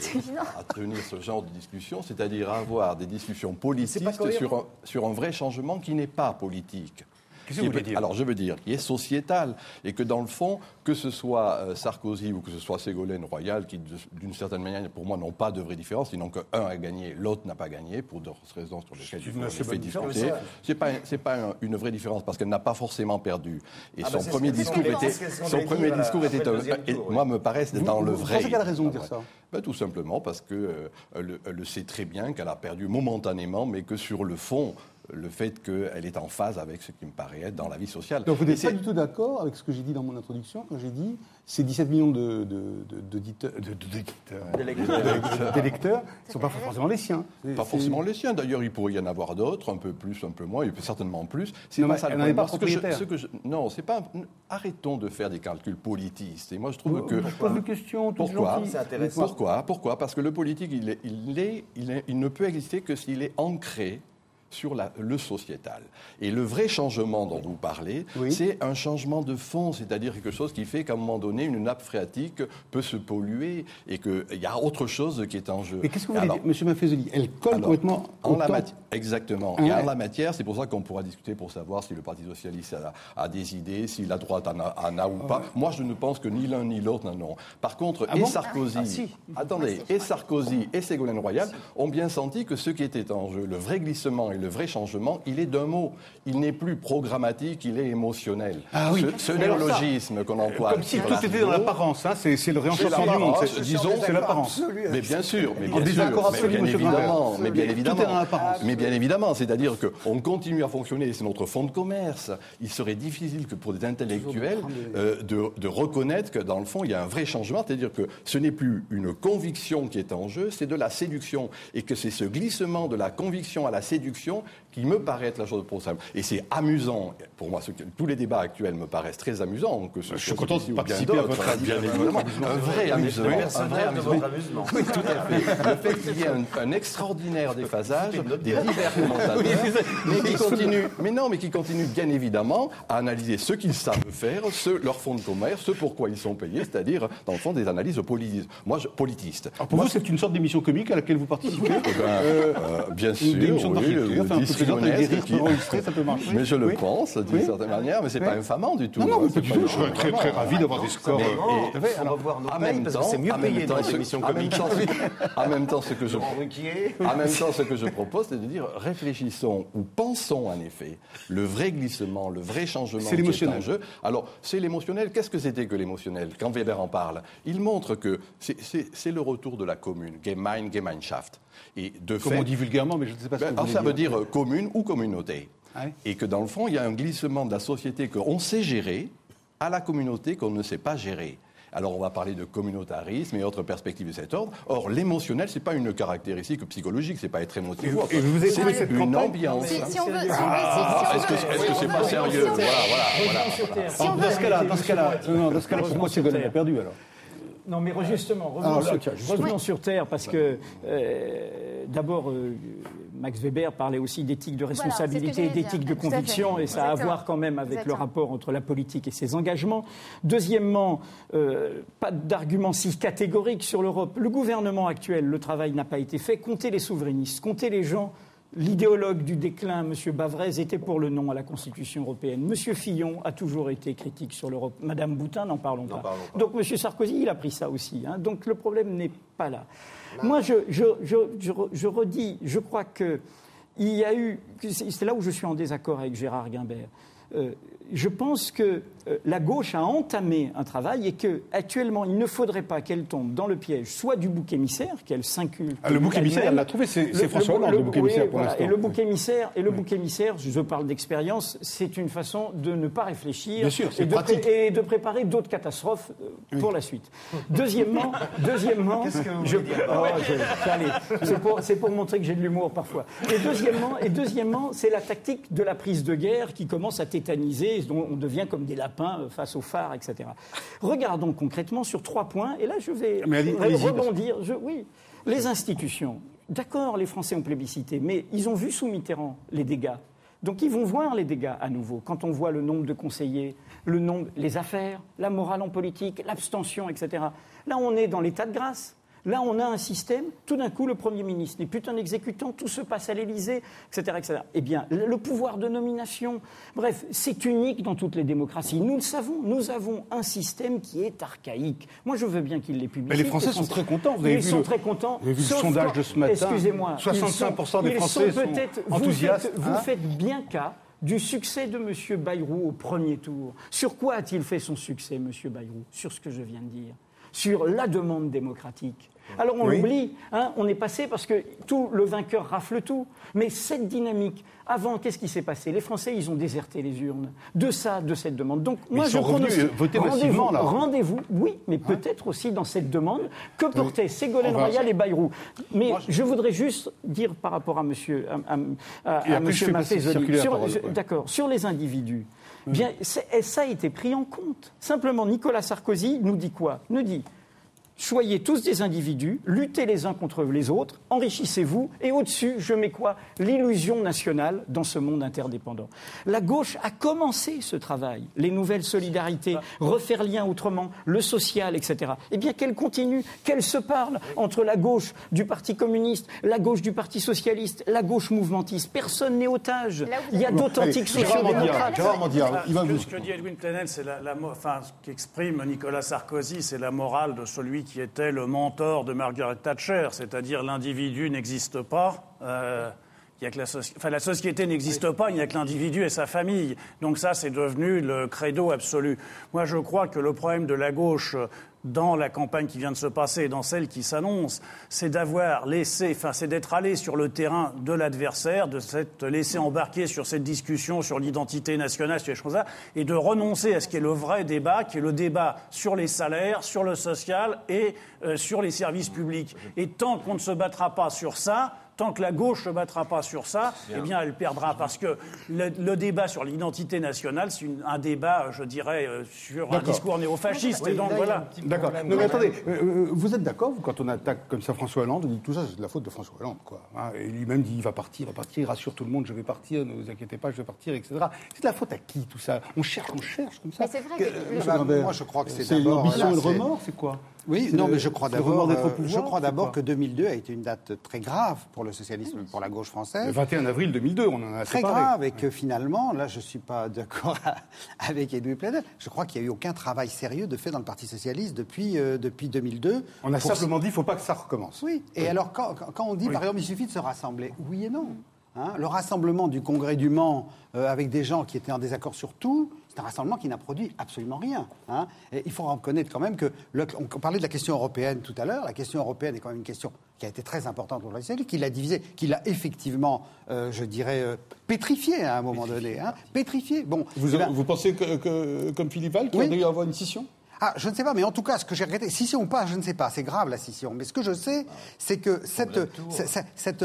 à tenir ce genre de discussion, c'est-à-dire avoir des discussions politistes sur un vrai changement qui n'est pas politique? Qu'est-ce que vous voulez dire? Alors, je veux dire, qui est sociétal, et que dans le fond, que ce soit Sarkozy ou que ce soit Ségolène Royal, qui d'une certaine manière, pour moi, n'ont pas de vraie différence, sinon qu'un a gagné, l'autre n'a pas gagné, pour d'autres raisons sur lesquelles je vais fait discuter. C'est pas une vraie différence, parce qu'elle n'a pas forcément perdu. Et son premier discours était, moi, me paraît, c'était dans le vrai. Vous pensez qu'elle a raison de dire ça? Tout simplement parce qu'elle le sait très bien qu'elle a perdu momentanément, mais que sur le fond, le fait qu'elle est en phase avec ce qui me paraît être dans la vie sociale. Donc vous n'êtes pas du tout d'accord avec ce que j'ai dit dans mon introduction, quand j'ai dit ces 17 millions d'électeurs ne sont pas forcément les siens. Pas forcément les siens. D'ailleurs, il pourrait y en avoir d'autres, un peu plus, un peu moins, et certainement plus. C'est pas ça le problème. Non, c'est pas. Arrêtons de faire des calculs politistes. Et moi, je trouve que. Je pose une question. Pourquoi? Pourquoi? Parce que le politique, il ne peut exister que s'il est ancré sur le sociétal. Et le vrai changement dont vous parlez, c'est un changement de fond, c'est-à-dire quelque chose qui fait qu'à un moment donné, une nappe phréatique peut se polluer et qu'il y a autre chose qui est en jeu. Mais qu'est-ce que vous voulez dire, M. Maffezoli? Elle colle complètement en la matière. Exactement. Et en la matière, c'est pour ça qu'on pourra discuter pour savoir si le Parti socialiste a des idées, si la droite en a ou pas. Moi, je ne pense que ni l'un ni l'autre n'en ont. Par contre, Sarkozy, et Sarkozy et Ségolène Royal ont bien senti que ce qui était en jeu, le vrai glissement et le vrai changement, il est d'un mot. Il n'est plus programmatique, il est émotionnel. Ce néologisme qu'on emploie. Comme si tout était dans l'apparence, hein, c'est le réenchantement du monde. Disons, c'est l'apparence. Mais bien sûr, mais bien évidemment, c'est-à-dire qu'on continue à fonctionner, c'est notre fonds de commerce. Il serait difficile que pour des intellectuels de reconnaître que dans le fond, il y a un vrai changement, c'est-à-dire que ce n'est plus une conviction qui est en jeu, c'est de la séduction. Et que c'est ce glissement de la conviction à la séduction qui me paraît être la chose pour ça. Et c'est amusant, pour moi, tous les débats actuels me paraissent très amusants. Que je suis content de participer à votre bien évidemment. Un vrai amusement. Oui, tout à fait. Le fait qu'il y ait un extraordinaire déphasage, des divers commentateurs, mais qui continuent bien évidemment à analyser ce qu'ils savent faire, leur fonds de commerce, ce pourquoi ils sont payés, c'est-à-dire, dans le fond, des analyses politistes. Alors pour vous, c'est une sorte d'émission comique à laquelle vous participez? Bien sûr, ça peut marcher. Mais je le pense, d'une certaine manière, mais c'est pas infamant du tout. Non, je suis très très ravi d'avoir des scores. On va voir nos payes parce que c'est mieux payé dans les émissions comiques. En même temps, ce que je propose, c'est de dire réfléchissons ou pensons en effet le vrai glissement, le vrai changement qui est en jeu. Alors, c'est l'émotionnel. Qu'est-ce que c'était que l'émotionnel? Quand Weber en parle, il montre que c'est le retour de la commune, Gemeinschaft. Et comme on dit vulgairement, mais je ne sais pas ce que vous voulez dire. Ça veut dire commune ou communauté. Et que dans le fond, il y a un glissement de la société qu'on sait gérer à la communauté qu'on ne sait pas gérer. Alors on va parler de communautarisme et autres perspectives de cet ordre. Or, l'émotionnel, ce n'est pas une caractéristique psychologique, c'est pas être émotif. Et vous avez trouvé cette une ambiance. Si on veut, est-ce que c'est pas sérieux? Voilà. Dans ce cas-là, pour moi, Ségolène a perdu alors. Non, mais justement, revenons sur Terre, parce que d'abord, Max Weber parlait aussi d'éthique de responsabilité et d'éthique de conviction, et ça a à voir quand même avec le rapport entre la politique et ses engagements. Deuxièmement, pas d'argument si catégorique sur l'Europe. Le gouvernement actuel, le travail n'a pas été fait. Comptez les souverainistes, comptez les gens. L'idéologue du déclin, M. Bavrez, était pour le non à la Constitution européenne. M. Fillon a toujours été critique sur l'Europe. Mme Boutin, n'en parlons pas. Donc M. Sarkozy, il a pris ça aussi. Donc le problème n'est pas là. Moi, je redis, je crois qu'il y a eu... C'est là où je suis en désaccord avec Gérard Guimbert. Je pense que la gauche a entamé un travail et qu'actuellement, il ne faudrait pas qu'elle tombe dans le piège, soit du bouc émissaire, qu'elle s'inculte. Le bouc émissaire, elle l'a trouvé, c'est François Hollande, le bouc émissaire pour l'instant. Et le bouc émissaire, je parle d'expérience, c'est une façon de ne pas réfléchir. Bien sûr, et de préparer d'autres catastrophes pour la suite. Deuxièmement, qu'est-ce que vous voulez dire c'est pour montrer que j'ai de l'humour parfois. Et deuxièmement, c'est la tactique de la prise de guerre qui commence à tétaniser, dont on devient comme des lapins face aux phares, etc. Regardons concrètement sur 3 points, et là je vais rebondir. Oui, les institutions. D'accord, les Français ont plébiscité, mais ils ont vu sous Mitterrand les dégâts. Donc ils vont voir les dégâts à nouveau. Quand on voit le nombre de conseillers, les affaires, la morale en politique, l'abstention, etc. Là, on est dans l'état de grâce. Là, on a un système, tout d'un coup, le Premier ministre n'est plus un exécutant, tout se passe à l'Élysée, etc., etc. Eh bien, le pouvoir de nomination, bref, c'est unique dans toutes les démocraties. Nous le savons, nous avons un système qui est archaïque. Moi, je veux bien qu'il les publie. Mais les Français sont très contents. Ils sont très contents. Vous avez vu le sondage de ce matin. Excusez-moi. 65% des Français sont enthousiastes. Vous faites bien cas du succès de M. Bayrou au premier tour. Sur quoi a-t-il fait son succès, M. Bayrou? Sur ce que je viens de dire. Sur la demande démocratique. Alors on l'oublie, on est passé parce que tout le vainqueur rafle tout. Mais cette dynamique, avant, qu'est-ce qui s'est passé? Les Français, ils ont déserté les urnes de cette demande. Donc moi, je voter massivement là. Rendez-vous, oui, mais peut-être aussi dans cette demande que portaient Ségolène Royal et Bayrou. Mais je voudrais juste dire par rapport à monsieur Maffezoli, d'accord, sur les individus. Bien, ça a été pris en compte. Simplement, Nicolas Sarkozy nous dit quoi? Nous dit: soyez tous des individus, luttez les uns contre les autres, enrichissez-vous, et au-dessus, je mets quoi? L'illusion nationale dans ce monde interdépendant. La gauche a commencé ce travail, les nouvelles solidarités, refaire lien autrement, le social, etc. Eh bien, qu'elle continue, qu'elle se parle entre la gauche du Parti communiste, la gauche du Parti socialiste, la gauche mouvementiste. Personne n'est otage. Il y a d'authentiques sociaux-démocrates. Ce que dit Edwin Plenel, c'est ce qu'exprime Nicolas Sarkozy, c'est la morale de celui qui était le mentor de Margaret Thatcher, c'est-à-dire l'individu n'existe pas. Il y a que la société n'existe pas, il n'y a que l'individu et sa famille. Donc ça, c'est devenu le credo absolu. Moi, je crois que le problème de la gauche dans la campagne qui vient de se passer et dans celle qui s'annonce, c'est c'est d'être allé sur le terrain de l'adversaire, de s'être laissé embarquer sur cette discussion sur l'identité nationale, sur les choses-là, et de renoncer à ce qui est le vrai débat, qui est le débat sur les salaires, sur le social et sur les services publics. Et tant qu'on ne se battra pas sur ça, tant que la gauche ne se battra pas sur ça, eh bien, elle perdra. Parce que le débat sur l'identité nationale, c'est un débat, je dirais, sur un discours néofasciste. Et donc, voilà. D'accord. Non, mais attendez, vous êtes d'accord, quand on attaque comme ça François Hollande, on dit tout ça, c'est de la faute de François Hollande, quoi. Et lui-même dit, il va partir, il rassure tout le monde, je vais partir, ne vous inquiétez pas, je vais partir, etc. C'est de la faute à qui, tout ça? On cherche comme ça. Mais c'est vrai que... Moi, je crois que c'est l'ambition et le remords, c'est quoi? Oui, non, mais je crois d'abord que 2002 a été une date très grave pour le socialisme, pour la gauche française. Le 21 avril 2002, on en a très grave, et que finalement, là, je ne suis pas d'accord avec Edouard Plenel. Je crois qu'il n'y a eu aucun travail sérieux de fait dans le Parti socialiste depuis 2002. On a simplement dit qu'il ne faut pas que ça recommence. Oui, et alors quand on dit, par exemple, il suffit de se rassembler, oui et non. Le rassemblement du Congrès du Mans avec des gens qui étaient en désaccord sur tout, c'est un rassemblement qui n'a produit absolument rien. Et il faut reconnaître quand même que, on parlait de la question européenne tout à l'heure, la question européenne est quand même une question qui a été très importante pour le Parti, qui l'a divisé, qui l'a effectivement, je dirais, pétrifié à un moment donné. Pétrifié. Bon, vous pensez que comme Philippe Val, qu'il aurait dû y avoir une scission? Ah, je ne sais pas, mais en tout cas, ce que j'ai regretté, scission ou pas, je ne sais pas, c'est grave la scission. Mais ce que je sais, c'est que cette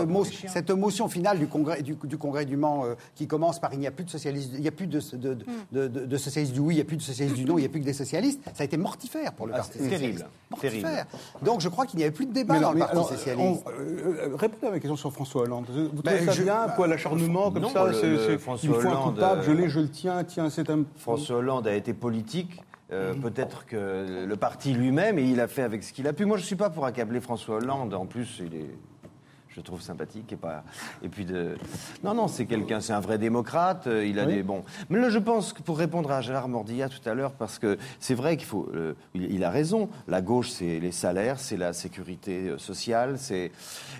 motion finale du Congrès du Mans qui commence par il n'y a plus de socialistes, il n'y a plus de socialistes du oui, il n'y a plus de socialistes du non, il n'y a plus que des socialistes, ça a été mortifère pour le Parti socialiste. Mortifère. Donc je crois qu'il n'y avait plus de débat dans le Parti socialiste. Répondez à ma question sur François Hollande. Vous trouvez ça bien, quoi, l'acharnement comme ça, il me faut un coupable, je le tiens, c'est un... François Hollande a été politique. Peut-être que le parti lui-même, et il a fait avec ce qu'il a pu. Moi, je ne suis pas pour accabler François Hollande. En plus, je le trouve sympathique non, c'est un vrai démocrate. Il a des bons. Mais là, je pense que pour répondre à Gérard Mordillat tout à l'heure, parce que c'est vrai qu'il faut. Il a raison. La gauche, c'est les salaires, c'est la sécurité sociale, c'est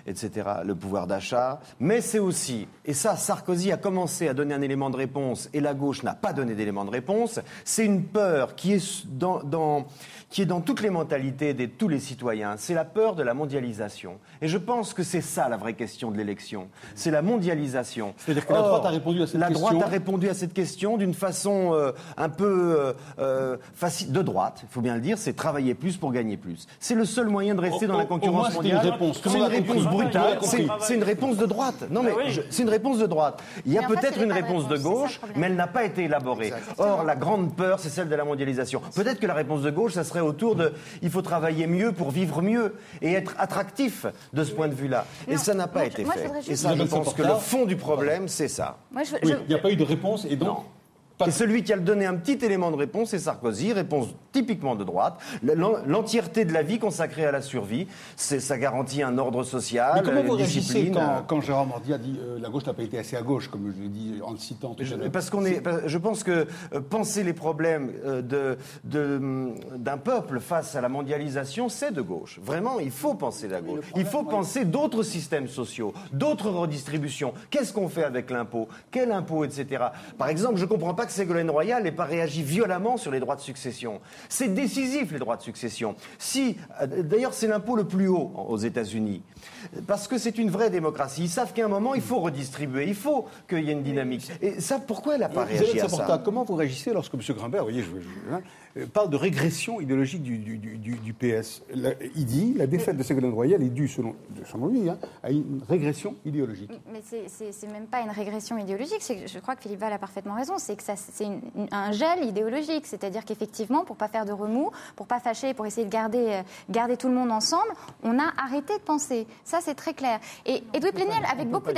etc. Le pouvoir d'achat. Mais c'est aussi, et ça, Sarkozy a commencé à donner un élément de réponse, et la gauche n'a pas donné d'élément de réponse. C'est une peur qui est dans toutes les mentalités de tous les citoyens. C'est la peur de la mondialisation. Et je pense que c'est ça la vraie question de l'élection. C'est la mondialisation. C'est-à-dire que la droite a répondu à cette question. La droite a répondu à cette question d'une façon un peu facile, de droite, il faut bien le dire, c'est travailler plus pour gagner plus. C'est le seul moyen de rester dans la concurrence mondiale. C'est une réponse brutale. C'est une réponse de droite. Non, mais c'est une réponse de droite. Il y a peut-être une réponse de gauche, mais elle n'a pas été élaborée. Or, la grande peur, c'est celle de la mondialisation. Peut-être que la réponse de gauche, ça serait autour de il faut travailler mieux pour vivre mieux et être attractif de ce point de vue-là. Et ça n'a pas été fait. Et ça, je pense que le fond du problème, c'est ça. Il n'y a pas eu de réponse et donc... Et celui qui a donné un petit élément de réponse, c'est Sarkozy, réponse typiquement de droite. L'entièreté de la vie consacrée à la survie, ça garantit un ordre social, mais comment vous discipline. Réagissez quand Gérard Mordillat dit la gauche n'a pas été assez à gauche, comme je l'ai dit en le citant tout à l'heure. Parce je pense que penser les problèmes d'un peuple face à la mondialisation, c'est de gauche. Vraiment, il faut penser la gauche. Il faut penser d'autres systèmes sociaux, d'autres redistributions. Qu'est-ce qu'on fait avec l'impôt? Quel impôt, etc. Par exemple, je ne comprends pas que Ségolène Royal n'ait pas réagi violemment sur les droits de succession. C'est décisif, les droits de succession. D'ailleurs, c'est l'impôt le plus haut aux États-Unis. Parce que c'est une vraie démocratie. Ils savent qu'à un moment, il faut redistribuer. Il faut qu'il y ait une dynamique. Et ça, pourquoi elle n'a pas réagi à ça? Comment vous réagissez lorsque M. Grimbert, vous voyez, parle de régression idéologique du PS? Il dit la défaite de Ségolène Royal est due, selon lui, à une régression idéologique. Mais c'est même pas une régression idéologique. Je crois que Philippe Val a parfaitement raison. C'est que c'est un gel idéologique. C'est-à-dire qu'effectivement, pour pas faire de remous, pour pas fâcher, pour essayer de garder tout le monde ensemble, on a arrêté de penser. Ça, c'est très clair. Et Edoui Plenel, avec beaucoup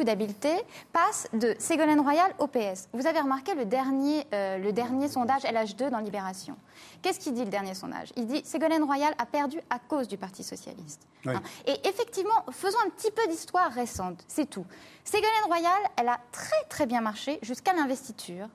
d'habileté, passe de Ségolène Royal au PS. Vous avez remarqué le dernier sondage LH2 dans Libération. Qu'est-ce qu'il dit, le dernier sondage? Il dit Ségolène Royal a perdu à cause du Parti socialiste. Oui. Et effectivement, faisons un petit peu d'histoire récente, c'est tout. Ségolène Royal, elle a très très bien marché jusqu'à l'investiture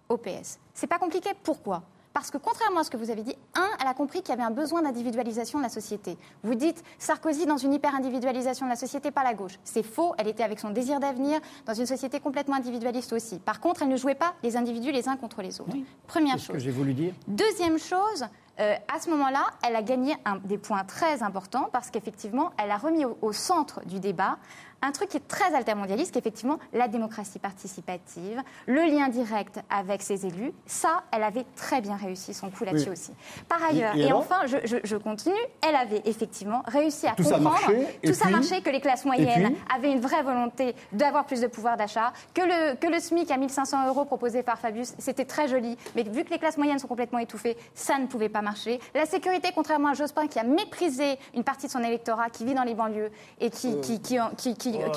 au PS. C'est pas compliqué. Pourquoi? Parce que contrairement à ce que vous avez dit, elle a compris qu'il y avait un besoin d'individualisation de la société. Vous dites Sarkozy dans une hyper-individualisation de la société, pas la gauche. C'est faux, elle était avec son désir d'avenir dans une société complètement individualiste aussi. Par contre, elle ne jouait pas les individus les uns contre les autres. Oui, première chose. C'est ce que j'ai voulu dire. Deuxième chose, à ce moment-là, elle a gagné des points très importants parce qu'effectivement, elle a remis au centre du débat un truc qui est très altermondialiste, qui est effectivement la démocratie participative, le lien direct avec ses élus. Ça, elle avait très bien réussi son coup là-dessus aussi. Par ailleurs, et enfin, je continue, elle avait effectivement réussi à comprendre, tout ça marchait, que les classes moyennes avaient une vraie volonté d'avoir plus de pouvoir d'achat, que le SMIC à 1 500 € proposé par Fabius, c'était très joli, mais vu que les classes moyennes sont complètement étouffées, ça ne pouvait pas marcher. La sécurité, contrairement à Jospin, qui a méprisé une partie de son électorat, qui vit dans les banlieues et qui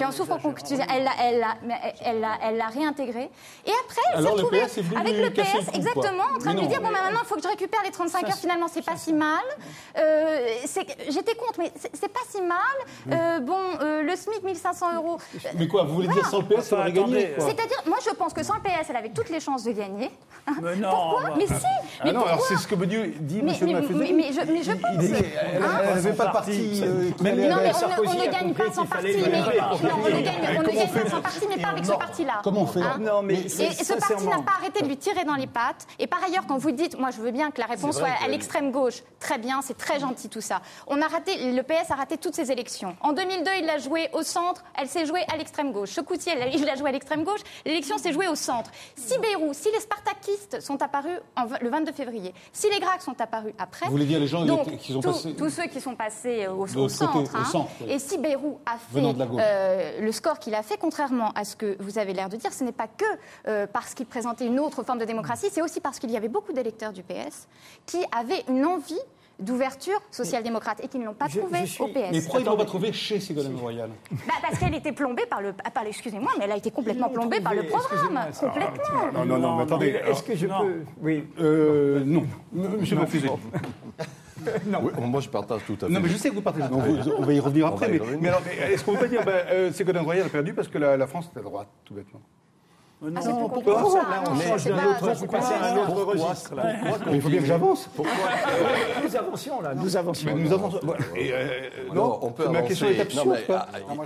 en souffre au conclusion, elle l'a réintégré. Et après, elle s'est retrouvée avec le PS, exactement, en train de lui dire bon, maintenant, il faut que je récupère les 35 heures, finalement, c'est pas si mal. J'étais contre, mais c'est pas si mal. Le SMIC, 1 500 €. Mais quoi, vous voulez dire sans le PS, ça aurait gagné? C'est-à-dire, moi, je pense que sans le PS, elle avait toutes les chances de gagner. Mais non. Pourquoi? Mais si. Mais non, alors c'est ce que me dit M. Mafezoli. Mais je pense. Elle n'avait pas de parti. Non, mais on ne gagne pas sans parti. le gagne dans son parti, mais pas avec ce parti-là. Comment on fait Non, mais Et ce parti n'a pas arrêté de lui tirer dans les pattes. Et par ailleurs, quand vous dites, moi je veux bien que la réponse soit à l'extrême gauche, très bien, c'est très gentil tout ça. Le PS a raté toutes ses élections. En 2002, il l'a joué au centre, elle s'est jouée à l'extrême gauche. Ce coup-ci, il l'a joué à l'extrême gauche, l'élection s'est jouée au centre. Si Bayrou, si les spartakistes sont apparus le 22 février, si les Gracs sont apparus après... Vous voulez dire les gens qui sont passés... Tous ceux qui sont passés au centre. Oui. Et si Bayrou a fait le score qu'il a fait, contrairement à ce que vous avez l'air de dire, ce n'est pas que parce qu'il présentait une autre forme de démocratie, c'est aussi parce qu'il y avait beaucoup d'électeurs du PS qui avaient une envie d'ouverture social-démocrate et qui ne l'ont pas trouvé au PS. Mais pourquoi ils ne l'ont pas trouvé chez Ségolène Royal? Parce qu'elle était plombée par le... excusez-moi, mais elle a été complètement plombée par le programme. Complètement. Non, mais attendez. Est-ce que je peux... Oui. Non. Monsieur Maffezoli. Non. Oui, moi, je partage tout à fait. Non, mais je sais que vous partagez. On va y revenir après. Mais alors, est-ce qu'on peut pas dire Ségolène Royal a perdu parce que la France est à droite, tout bêtement? Non, pourquoi là, on change d'un autre registre. Il faut bien que j'avance. Nous avancions, là. Nous avancions. Non, on peut ma avancer. question est absurde.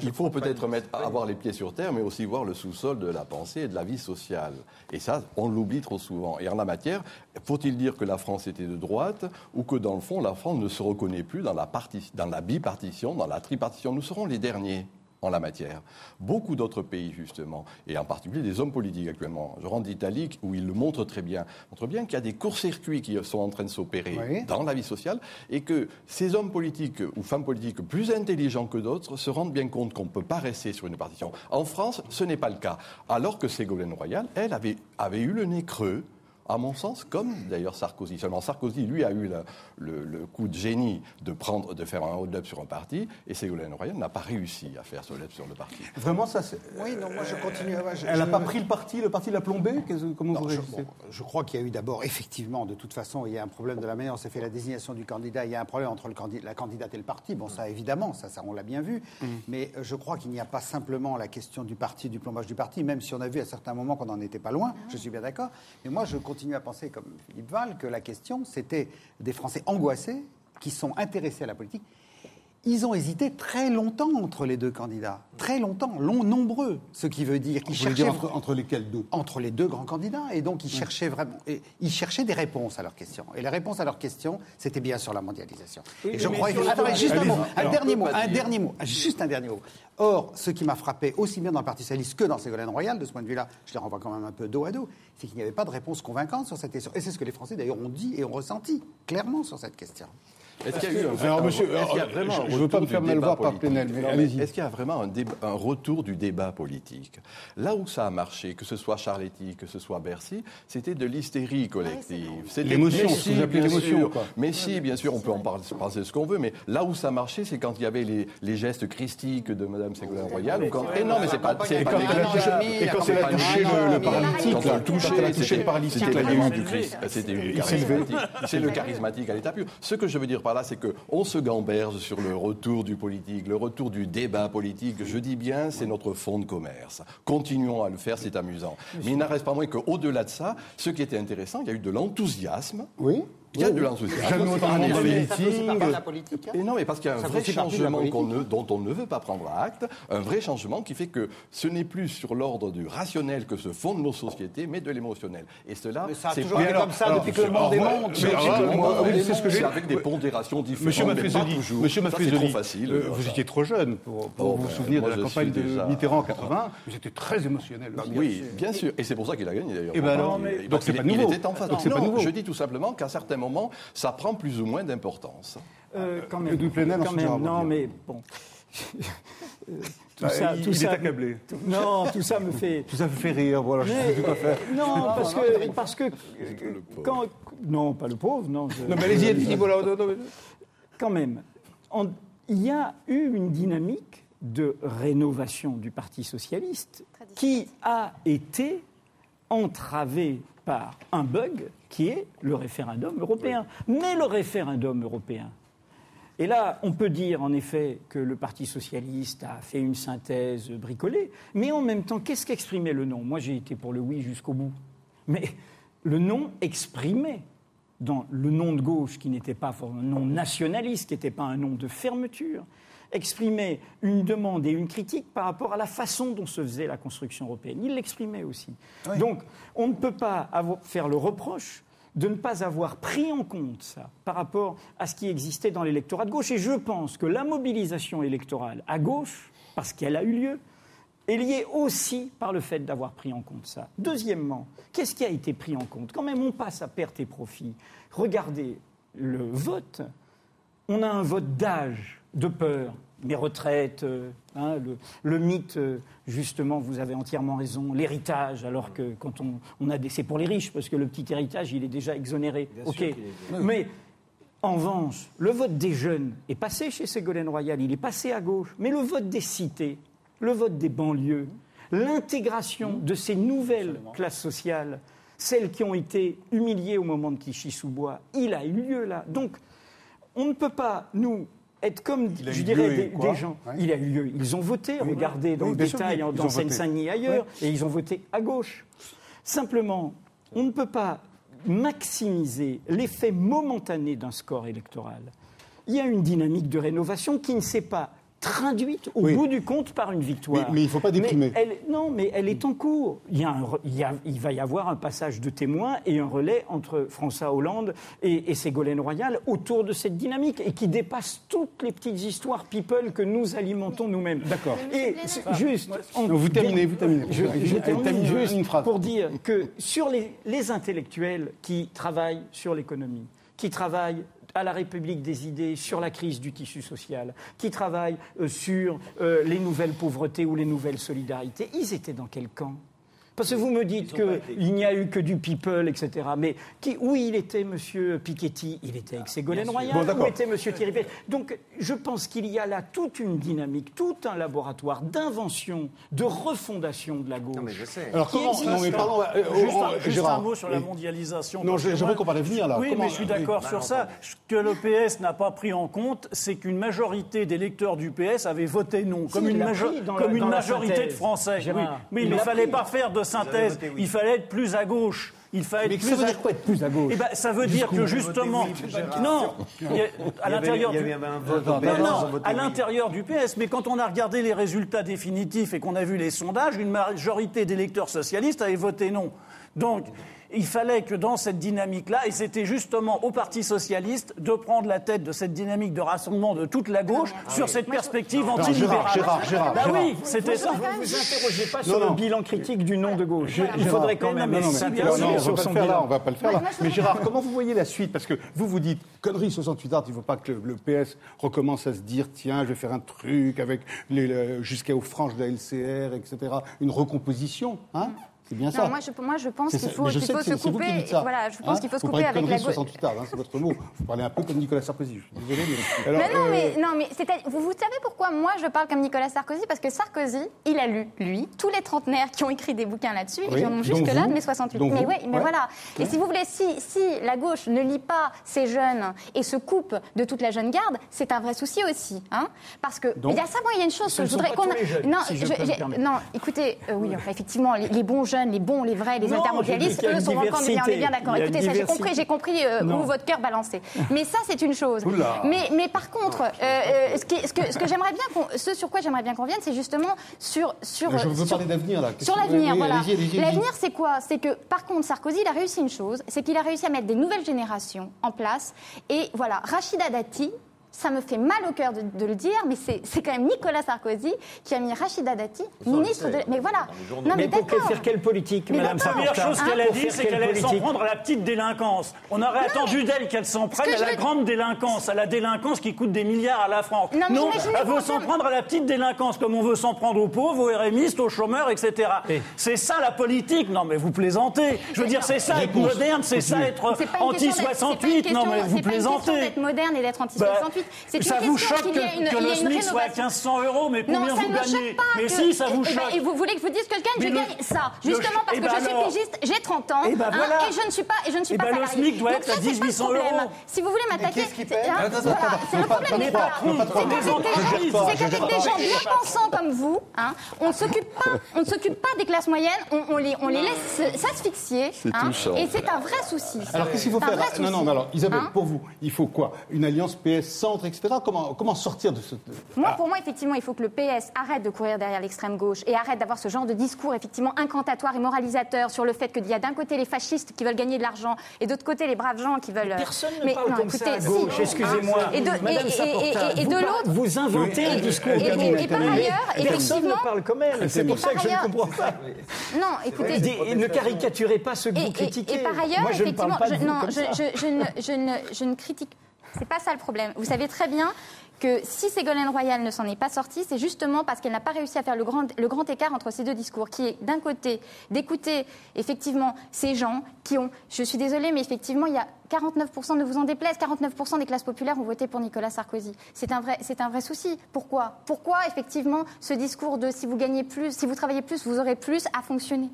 Il faut peut-être avoir les pieds sur terre, mais aussi voir le sous-sol de la pensée et de la vie sociale. Et ça, on l'oublie trop souvent. Et en la matière, faut-il dire que la France était de droite ou que, dans le fond, la France ne se reconnaît plus dans la bipartition, dans la tripartition? Nous serons les derniers en la matière. Beaucoup d'autres pays, justement, et en particulier des hommes politiques actuellement. Je rentre d'Italie, où ils le montrent très bien. Montrent bien qu'il y a des courts-circuits qui sont en train de s'opérer dans la vie sociale, et que ces hommes politiques ou femmes politiques plus intelligents que d'autres se rendent bien compte qu'on ne peut pas rester sur une partition. En France, ce n'est pas le cas. Alors que Ségolène Royal, elle avait eu le nez creux, à mon sens, comme d'ailleurs Sarkozy. Seulement Sarkozy, lui, a eu le coup de génie de faire un hold-up sur un parti, et Ségolène Royal n'a pas réussi à faire ce hold-up sur le parti. Vraiment, ça c'est... Oui, non, moi je continue. Elle n'a pas pris le parti l'a plombé? Comment vous réagissez? Je crois qu'il y a eu d'abord, effectivement, de toute façon, il y a un problème de la manière dont s'est fait la désignation du candidat. Il y a un problème entre la candidate et le parti. Bon, ça, évidemment, ça on l'a bien vu. Mais je crois qu'il n'y a pas simplement la question du parti, du plombage du parti, même si on a vu à certains moments qu'on n'en était pas loin. Je suis bien d'accord. Mais moi, je continue à penser, comme Philippe Val, que la question, c'était des Français angoissés qui sont intéressés à la politique. Ils ont hésité très longtemps entre les deux candidats. Très longtemps, nombreux. Ce qui veut dire qu'ils cherchaient... Entre lesquels deux? Entre les deux grands candidats. Et donc, ils cherchaient vraiment... Ils cherchaient des réponses à leurs questions. Et la réponse à leurs questions, c'était bien sur la mondialisation. Oui, et je crois... Attendez, juste un dernier mot. Juste un dernier mot. Or, ce qui m'a frappé aussi bien dans le Parti socialiste que dans Ségolène Royal, de ce point de vue-là, je les renvoie quand même un peu dos à dos, c'est qu'il n'y avait pas de réponse convaincante sur cette question. Et c'est ce que les Français, d'ailleurs, ont dit et ont ressenti clairement sur cette question. Est-ce qu'il y a eu je ne veux pas me faire mal voir par Plenel, mais allez-y. Est-ce qu'il y a vraiment un retour du débat politique? Là où ça a marché, que ce soit Charletti, que ce soit Bercy, c'était de l'hystérie collective. L'émotion, ce que vous appelez l'émotion. Mais si, bien sûr, on peut en penser ce qu'on veut, mais là où ça marchait, c'est quand il y avait les gestes christiques de Mme Ségolène Royal. Non, mais c'est pas... Et quand elle a touché le paralytique. Quand elle touché le paralytique, c'était l'ému du Christ. C'était une charismatique. C'est le charismatique à l'état pur. Ce que je veux dire par là, c'est qu'on se gamberge sur le retour du politique, le retour du débat politique. Je dis bien, c'est notre fonds de commerce. Continuons à le faire, c'est amusant. Mais il n'en reste pas moins qu'au-delà de ça, ce qui était intéressant, il y a eu de l'enthousiasme. Oui. Il y a de l'enthousiasme. C'est pas la politique. Et non, mais parce qu'il y a un vrai changement dont on ne veut pas prendre acte, un vrai changement qui fait que ce n'est plus sur l'ordre du rationnel que se fonde nos sociétés, mais de l'émotionnel. Et cela, c'est toujours été comme ça depuis que le monde est monde. C'est ce que j'ai avec des pondérations différentes. Monsieur Maffezoli, trop facile. Vous étiez trop jeune pour vous souvenir de la campagne de Mitterrand en 80. C'était très émotionnel. Oui, bien sûr. Et c'est pour ça qu'il a gagné d'ailleurs. Donc c'est pas nouveau. Il était en face. Non, je dis tout simplement qu'à certains moment, ça prend plus ou moins d'importance. Quand même, non, mais bon. Il est accablé. Non, tout ça me fait... Tout ça me fait rire, voilà, je sais pas faire. Non, parce que quand... Non, pas le pauvre, non. Non, mais allez-y, voilà. Quand même, il y a eu une dynamique de rénovation du Parti socialiste qui a été entravée par un bug qui est le référendum européen. Mais le référendum européen, et là, on peut dire en effet que le Parti socialiste a fait une synthèse bricolée, mais en même temps, qu'est-ce qu'exprimait le non? Moi, j'ai été pour le oui jusqu'au bout. Mais le non exprimait, dans le non de gauche, qui n'était pas un non nationaliste, qui n'était pas un non de fermeture, exprimait une demande et une critique par rapport à la façon dont se faisait la construction européenne. Il l'exprimait aussi. Oui. Donc, on ne peut pas faire le reproche de ne pas avoir pris en compte ça par rapport à ce qui existait dans l'électorat de gauche. Et je pense que la mobilisation électorale à gauche, parce qu'elle a eu lieu, est liée aussi par le fait d'avoir pris en compte ça. Deuxièmement, qu'est-ce qui a été pris en compte ? Quand même, on passe à perte et profit. Regardez le vote. On a un vote d'âge, de peur. Les retraites, le mythe, justement, vous avez entièrement raison, l'héritage, alors que quand on a c'est pour les riches, parce que le petit héritage, il est déjà exonéré. OK. Mais en revanche, le vote des jeunes est passé chez Ségolène Royal, il est passé à gauche, mais le vote des cités, le vote des banlieues, l'intégration de ces nouvelles classes sociales, celles qui ont été humiliées au moment de Clichy-sous-Bois, il a eu lieu là. Donc, on ne peut pas, nous, être comme, je dirais, des gens. Ouais. Il a eu lieu. Ils ont voté, regardez dans le détail, dans Seine-Saint-Denis et ailleurs, et ils ont voté à gauche. Simplement, on ne peut pas maximiser l'effet momentané d'un score électoral. Il y a une dynamique de rénovation qui ne s'est pas traduite au bout du compte par une victoire. Mais il ne faut pas déprimer. Mais elle est en cours. Il va y avoir un passage de témoin et un relais entre François Hollande et Ségolène Royal autour de cette dynamique et qui dépasse toutes les petites histoires people que nous alimentons nous-mêmes. D'accord. Et juste... Vous terminez. Je termine juste une phrase pour dire que sur les intellectuels qui travaillent sur l'économie, qui travaillent à la République des idées, sur la crise du tissu social, qui travaillent sur les nouvelles pauvretés ou les nouvelles solidarités. Ils étaient dans quel camp ? Parce que vous me dites qu'il n'y a eu que du people, etc. Mais où il était, M. Piketty ? Il était avec Ségolène Royal. Où était M. Thierry Pécresse ? Donc, je pense qu'il y a là toute une dynamique, tout un laboratoire d'invention, de refondation de la gauche. Non, mais je sais. Alors, comment... Non, mais pardon... Juste un mot sur la mondialisation. Non, j'aimerais qu'on parle d'avenir, là. Oui, mais je suis d'accord sur ça. Ce que le PS n'a pas pris en compte, c'est qu'une majorité d'électeurs du PS avaient voté non, comme une majorité de Français. Oui. Mais il ne fallait pas faire de synthèse. Il fallait être plus à gauche. Mais ça veut dire quoi être plus à gauche ? Ça veut dire que justement, non, à l'intérieur du PS. Mais quand on a regardé les résultats définitifs et qu'on a vu les sondages, une majorité d'électeurs socialistes avaient voté non. Donc, il fallait que dans cette dynamique-là, et c'était justement au Parti socialiste de prendre la tête de cette dynamique de rassemblement de toute la gauche sur cette perspective anti-libérale. Gérard. Oui, c'était ça. Vous ne vous interrogez pas sur le bilan critique du nom de gauche. Il faudrait quand même... on va pas le faire là. Mais Gérard, comment vous voyez la suite ? Parce que vous dites, connerie 68 Art, il ne faut pas que le PS recommence à se dire, tiens, je vais faire un truc avec jusqu'aux franges de la LCR, etc. Une recomposition, hein ? C'est bien ça. Non, moi, je pense qu'il faut se couper. Voilà, je pense qu'il faut se couper avec la gauche. 68 ans, c'est votre mot. Vous parlez un peu comme Nicolas Sarkozy. Je suis désolé. Vous savez pourquoi moi je parle comme Nicolas Sarkozy ? Parce que Sarkozy, il a lu, lui, tous les trentenaires qui ont écrit des bouquins là-dessus, et qui en ont jusque-là de mai 68. Mais voilà. Et si vous voulez, si la gauche ne lit pas ces jeunes et se coupe de toute la jeune garde, c'est un vrai souci aussi. Hein ? Parce que il y a ça, moi, il y a une chose que je voudrais qu'on... Non, écoutez, oui, effectivement, les bons jeunes, les bons, les vrais, les intermondialistes, eux sont encore bien, on est bien d'accord. Écoutez, ça, j'ai compris où votre cœur balançait. Mais ça, c'est une chose. Mais par contre, ce que j'aimerais bien, ce sur quoi j'aimerais bien qu'on vienne, c'est justement sur. Je veux parler d'avenir là. Sur l'avenir, voilà. L'avenir, c'est quoi ? C'est que, par contre, Sarkozy, il a réussi une chose, c'est qu'il a réussi à mettre des nouvelles générations en place. Et voilà, Rachida Dati. Ça me fait mal au cœur de le dire, mais c'est quand même Nicolas Sarkozy qui a mis Rachida Dati, ministre de... Mais voilà. Mais pour faire quelle politique, Madame Sarkozy ? La première chose qu'elle a dit, c'est qu'elle allait s'en prendre à la petite délinquance. On aurait attendu d'elle qu'elle s'en prenne à la grande délinquance, à la délinquance qui coûte des milliards à la France. Non, elle veut s'en prendre à la petite délinquance, comme on veut s'en prendre aux pauvres, aux RMistes, aux chômeurs, etc. C'est ça la politique. Non, mais vous plaisantez. Je veux dire, c'est ça être moderne, c'est ça être anti-68. Non, mais vous plaisantez. C'est pas une question d'être moderne et d'être anti-68. Ça vous choque que le SMIC soit à 1 500 €, mais combien vous gagnez ? Mais si, ça vous choque. Et vous voulez que je vous dise que je gagne ça, justement parce que je suis pigiste, j'ai 30 ans, et je ne suis pas salariée. Le SMIC doit être à 1 800 €. Si vous voulez m'attaquer, c'est le problème. C'est qu'avec des gens bien pensants comme vous, on ne s'occupe pas des classes moyennes, on les laisse s'asphyxier, et c'est un vrai souci. Alors qu'est-ce qu'il faut faire ? Non, alors Isabelle, pour vous, il faut quoi ? Une alliance PS sans centre, etc. Comment sortir de ce... Pour moi, effectivement, il faut que le PS arrête de courir derrière l'extrême gauche et arrête d'avoir ce genre de discours, effectivement, incantatoire et moralisateur sur le fait qu'il y a d'un côté les fascistes qui veulent gagner de l'argent et d'autre côté les braves gens qui veulent... Personne ne parle comme ça à gauche, excusez-moi. Et de l'autre... Vous inventez un discours. Et par ailleurs, personne effectivement... ne parle comme elle, c'est pour ça que je ne comprends pas. Non, écoutez... Ne caricaturez pas ce que vous critiquez. Et par ailleurs, moi, je ne parle effectivement... pas de vous comme ça. Je ne critique... C'est pas ça le problème. Vous savez très bien que si Ségolène Royal ne s'en est pas sortie, c'est justement parce qu'elle n'a pas réussi à faire le grand écart entre ces deux discours, qui est d'un côté d'écouter effectivement ces gens qui ont... Je suis désolée, mais effectivement, il y a 49%, ne vous en déplaise, 49% des classes populaires ont voté pour Nicolas Sarkozy. C'est un vrai souci. Pourquoi effectivement ce discours de si vous gagnez plus, si vous travaillez plus, vous aurez plus a fonctionné?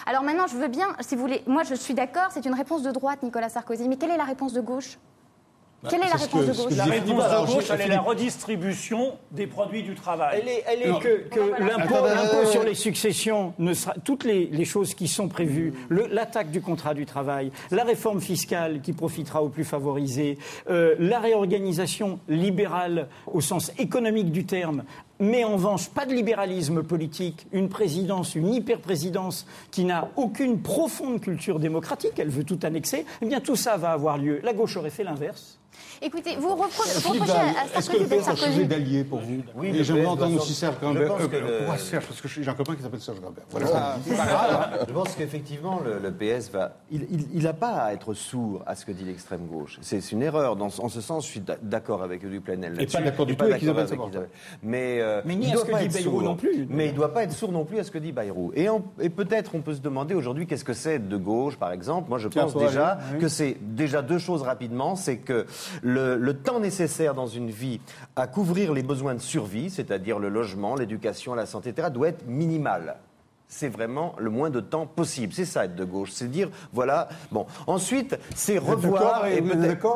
Alors maintenant, je veux bien, si vous voulez, moi je suis d'accord, c'est une réponse de droite, Nicolas Sarkozy, mais quelle est la réponse de gauche? Quelle est la réponse de gauche? La réponse de gauche, elle est la redistribution des produits du travail. Elle est que l'impôt sur les successions, toutes les choses qui sont prévues, l'attaque du contrat du travail, la réforme fiscale qui profitera aux plus favorisés, la réorganisation libérale au sens économique du terme, mais en revanche, pas de libéralisme politique, une présidence, une hyper-présidence qui n'a aucune profonde culture démocratique, elle veut tout annexer, eh bien tout ça va avoir lieu. La gauche aurait fait l'inverse. Écoutez, vous reprochez à est-ce que le Sarkozy d'être PS a changé Sarkozy d'allié pour vous? Oui, et j'aimerais entendre aussi Serge Serge Gambert. Pourquoi Serge? Parce que j'ai un copain qui s'appelle Serge Gambert. Voilà. Je pense qu'effectivement, le PS va... Il n'a pas à être sourd à ce que dit l'extrême gauche. C'est une erreur. En ce sens, je suis d'accord avec Edoui Plenel. Et pas d'accord du tout avec Isabelle Saporta. Mais ni à ce que dit Bayrou non plus. Mais il ne doit pas être sourd non plus à ce que dit Bayrou. Et peut-être on peut se demander aujourd'hui qu'est-ce que c'est de gauche, par exemple. Moi, je pense déjà que c'est déjà deux choses rapidement. C'est que le temps nécessaire dans une vie à couvrir les besoins de survie, c'est-à-dire le logement, l'éducation, la santé, etc., doit être minimal. C'est vraiment le moins de temps possible. C'est ça être de gauche, c'est dire voilà. Bon, ensuite c'est revoir et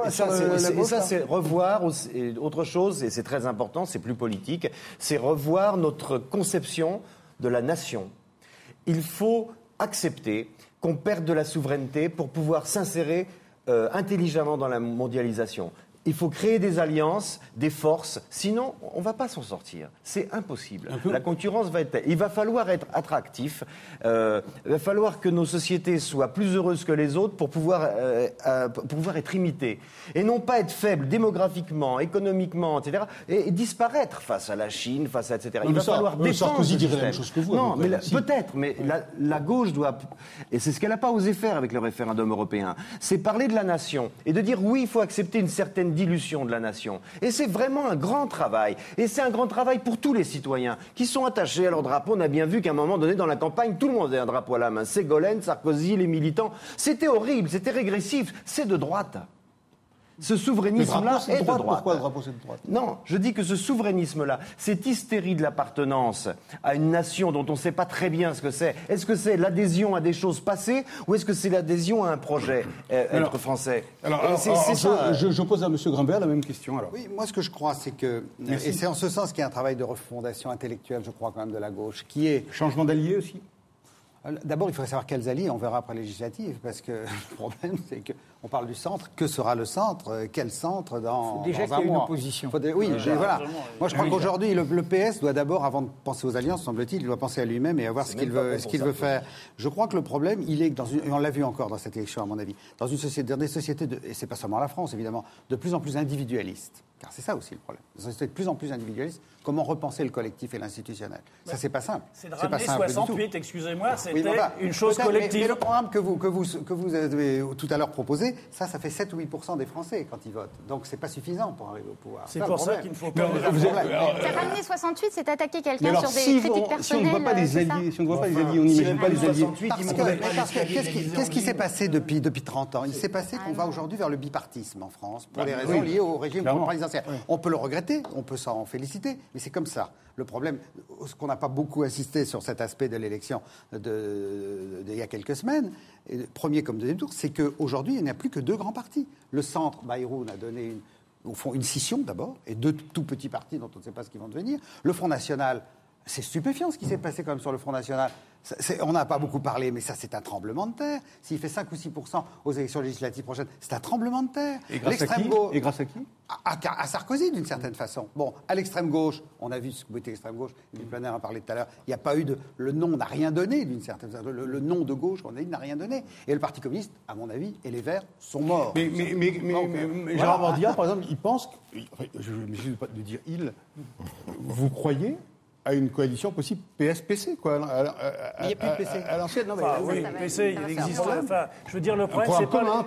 ça c'est revoir et autre chose et c'est très important, c'est plus politique, c'est revoir notre conception de la nation. Il faut accepter qu'on perde de la souveraineté pour pouvoir s'insérer intelligemment dans la mondialisation. Il faut créer des alliances, des forces, sinon on ne va pas s'en sortir. C'est impossible. La concurrence va être... Il va falloir être attractif, il va falloir que nos sociétés soient plus heureuses que les autres pour pouvoir être imitées. Et non pas être faibles démographiquement, économiquement, etc. Et disparaître face à la Chine, face à etc. Il va falloir défendre Sarkozy dirait système. la même chose que vous. Non, mais peut-être, mais la gauche doit... Et c'est ce qu'elle n'a pas osé faire avec le référendum européen. C'est parler de la nation et de dire oui, il faut accepter une certaine dilution de la nation. Et c'est vraiment un grand travail. Et c'est un grand travail pour tous les citoyens qui sont attachés à leur drapeau. On a bien vu qu'à un moment donné, dans la campagne, tout le monde avait un drapeau à la main. Ségolène, Sarkozy, les militants. C'était horrible, c'était régressif. C'est de droite. Ce souverainisme-là est de droite. Pourquoi le drapeau c'est de droite? Non, je dis que ce souverainisme-là, cette hystérie de l'appartenance à une nation dont on ne sait pas très bien ce que c'est, est-ce que c'est l'adhésion à des choses passées ou est-ce que c'est l'adhésion à un projet, être français? Je pose à M. Grimbert la même question. Alors. Oui, moi ce que je crois, c'est que, et c'est en ce sens qu'il y a un travail de refondation intellectuelle, je crois quand même, de la gauche, qui est... Changement d'allié aussi? D'abord, il faudrait savoir quels alliés, on verra après législative, parce que le problème, c'est qu'on parle du centre. Que sera le centre? Quel centre dans déjà dans un qu'il y a une mois? opposition. Oui, voilà. Moi, je crois qu'aujourd'hui, le PS doit d'abord, avant de penser aux alliances, semble-t-il, il doit penser à lui-même et à voir ce qu'il veut faire. Je crois que le problème, il est que et on l'a vu encore dans cette élection, à mon avis, dans des sociétés, et c'est pas seulement la France, évidemment, de plus en plus individualistes. Car c'est ça aussi le problème. Des sociétés de plus en plus individualistes, comment repenser le collectif et l'institutionnel? Ça, c'est pas simple. C'est de ramener 68, excusez-moi, c'était une chose chose collective. Mais le programme que vous avez tout à l'heure proposé, ça fait 7 ou 8% des Français quand ils votent. Donc c'est pas suffisant pour arriver au pouvoir. C'est pour ça qu'il ne faut pas... Ramener 68, c'est attaquer quelqu'un sur des critiques personnelles. Si on ne voit pas les alliés, on n'imagine pas les alliés. Qu'est-ce qui s'est passé depuis 30 ans? Il s'est passé qu'on va aujourd'hui vers le bipartisme en France, pour les raisons liées au régime présidentiel. On peut le regretter, on peut s'en féliciter, mais c'est comme ça. Le problème, ce qu'on n'a pas beaucoup insisté sur cet aspect de l'élection d'il y a quelques semaines, premier comme deuxième tour, c'est qu'aujourd'hui, il n'y a plus que deux grands partis. Le centre, Bayrou a donné au fond une scission d'abord, et deux tout petits partis dont on ne sait pas ce qu'ils vont devenir. Le Front National, c'est stupéfiant ce qui s'est passé quand même sur le Front National. On n'a pas beaucoup parlé, mais ça, c'est un tremblement de terre. S'il fait 5 ou 6% aux élections législatives prochaines, c'est un tremblement de terre. Et grâce à qui ? Et grâce à qui ? À Sarkozy, d'une certaine façon. Bon, à l'extrême gauche, on a vu ce que était l'extrême gauche, Émile Plenel en parlait tout à l'heure, il n'y a pas eu le nom n'a rien donné, d'une certaine façon. Le nom de gauche, on a dit, n'a rien donné. Et le Parti communiste, à mon avis, et les Verts sont morts. Mais Gérard Mordia, par exemple, il pense, je me suis de dire il, vous croyez à une coalition possible PS-PC, quoi. Il n'y a plus de PC. À l'ancienne, non, mais... oui, PC, il existe. Enfin, je veux dire, le problème,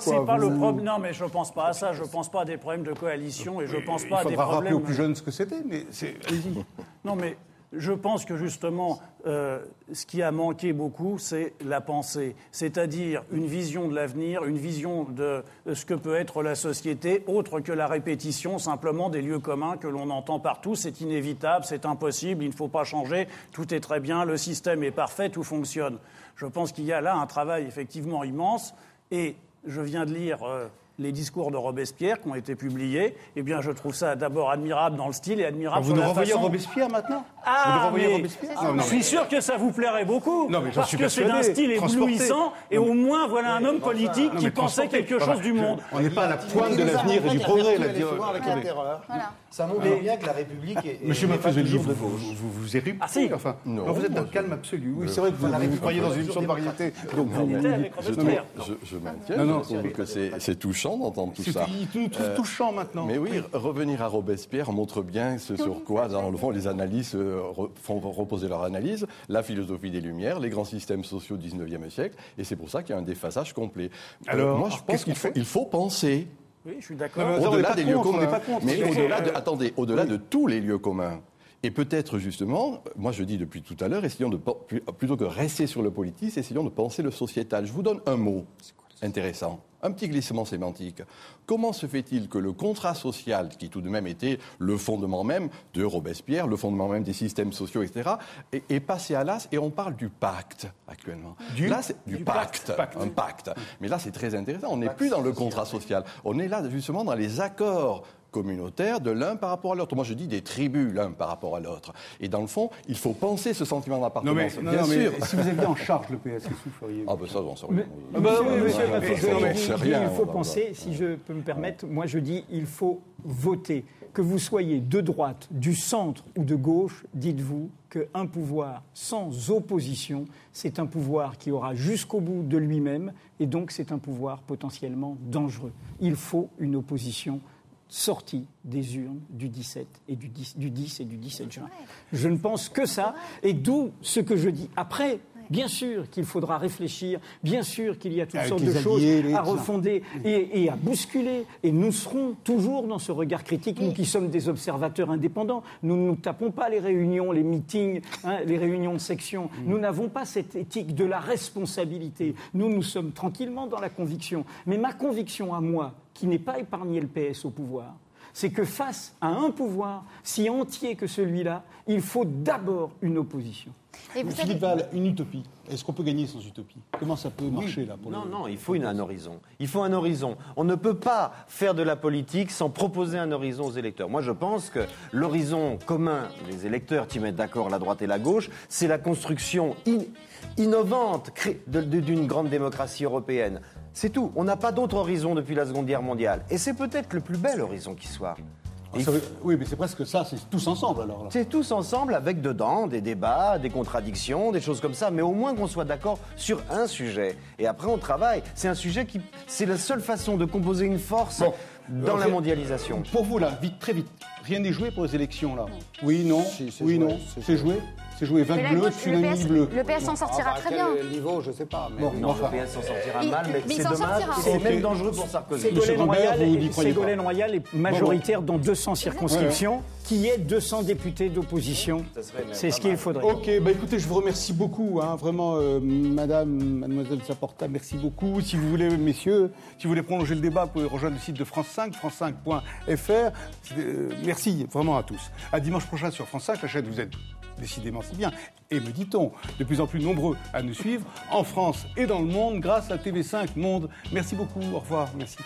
c'est pas le problème. Non, mais je ne pense pas à ça. Je ne pense pas à des problèmes de coalition et je ne pense pas à des problèmes... Il faudra rappeler aux plus jeunes ce que c'était, mais allez-y. Non, mais je pense que justement, ce qui a manqué beaucoup, c'est la pensée. C'est-à-dire une vision de l'avenir, une vision de ce que peut être la société, autre que la répétition simplement des lieux communs que l'on entend partout. C'est inévitable, c'est impossible, il ne faut pas changer, tout est très bien, le système est parfait, tout fonctionne. Je pense qu'il y a là un travail effectivement immense et je viens de lire... les discours de Robespierre qui ont été publiés, eh bien, je trouve ça d'abord admirable dans le style et admirable sur la façon... Vous nous renvoyez Robespierre maintenant ? Ah, mais je suis sûr que ça vous plairait beaucoup, parce que c'est d'un style éblouissant, et au moins, voilà un homme politique qui pensait quelque chose du monde. On n'est pas à la pointe de l'avenir et du progrès, là. Avec la terreur. Ça montre bien que la République est... Monsieur Maffezoli, vous éruptez, enfin. Non, vous êtes dans le calme absolu. Oui, c'est vrai que vous croyez dans une sorte de variété. Donc vous avec Robespierre. Je maintiens que c'est touchant d'entendre tout ça. C'est tout touchant maintenant. Mais oui, revenir à Robespierre montre bien ce sur quoi, dans le fond, les analystes font reposer leur analyse, la philosophie des Lumières, les grands systèmes sociaux du XIXe siècle, et c'est pour ça qu'il y a un déphasage complet. Alors, moi, je pense qu'il faut penser. Oui, je suis d'accord. Au-delà des lieux communs. Mais au-delà de tous les lieux communs. Et peut-être justement, moi je dis depuis tout à l'heure, plutôt que rester sur le politique, essayons de penser le sociétal. Je vous donne un mot intéressant, un petit glissement sémantique. Comment se fait-il que le contrat social, qui tout de même était le fondement même de Robespierre, le fondement même des systèmes sociaux, etc., est passé à l'as et on parle du pacte actuellement. Là, c'est du pacte, un pacte. Mais là, c'est très intéressant. On n'est plus dans le contrat social. On est là justement dans les accords communautaire de l'un par rapport à l'autre. Moi, je dis des tribus l'un par rapport à l'autre. Et dans le fond, il faut penser ce sentiment d'appartenance. Bien sûr. Si vous aviez en charge le PS, qu'est-ce que vous feriez ? Ah ben ça, j'en sais rien. Il faut penser, si je peux me permettre, moi je dis il faut voter. Que vous soyez de droite, du centre ou de gauche, dites-vous qu'un pouvoir sans opposition, c'est un pouvoir qui aura jusqu'au bout de lui-même et donc c'est un pouvoir potentiellement dangereux. Il faut une opposition sortie des urnes du 17 et du 10 et du 17 juin. Je ne pense que ça, et d'où ce que je dis. Après, bien sûr qu'il faudra réfléchir, bien sûr qu'il y a toutes sortes de choses à refonder et à bousculer, et nous serons toujours dans ce regard critique, nous qui sommes des observateurs indépendants. Nous ne nous tapons pas les réunions, les meetings, les réunions de section. Nous n'avons pas cette éthique de la responsabilité. Nous sommes tranquillement dans la conviction. Mais ma conviction à moi, qui n'est pas épargné le PS au pouvoir, c'est que face à un pouvoir si entier que celui-là, il faut d'abord une opposition. Et Philippe Val, une utopie. Est-ce qu'on peut gagner sans utopie ? Comment ça peut marcher là pour Non, il faut un horizon. Il faut un horizon. On ne peut pas faire de la politique sans proposer un horizon aux électeurs. Moi, je pense que l'horizon commun des électeurs qui mettent d'accord la droite et la gauche, c'est la construction innovante d'une grande démocratie européenne. C'est tout. On n'a pas d'autre horizon depuis la Seconde Guerre mondiale. Et c'est peut-être le plus bel horizon qui soit. Oui, mais c'est presque ça, c'est tous ensemble alors. C'est tous ensemble avec dedans des débats, des contradictions, des choses comme ça, mais au moins qu'on soit d'accord sur un sujet. Et après on travaille. C'est un sujet c'est la seule façon de composer une force dans la mondialisation. Pour vous là, vite, très vite, rien n'est joué pour les élections là. Oui, non, oui, non, c'est joué. C'est joué 20 bleus, tsunami bleu. Le PS s'en sortira très bien. Quel niveau, je ne sais pas. Mais non, le PS s'en sortira mal, mais c'est dommage. C'est même dangereux pour Sarkozy. Ségolène Royal est majoritaire dans 200 circonscriptions, qui est 200 députés d'opposition. C'est ce qu'il faudrait. Ok, écoutez, je vous remercie beaucoup, vraiment, mademoiselle Saporta, merci beaucoup. Si vous voulez, messieurs, si vous voulez prolonger le débat, vous pouvez rejoindre le site de France 5, france5.fr. Merci vraiment à tous. À dimanche prochain sur France 5, la chaîne vous êtes décidément si bien, et me dit-on, de plus en plus nombreux à nous suivre, en France et dans le monde, grâce à TV5 Monde. Merci beaucoup, au revoir, merci.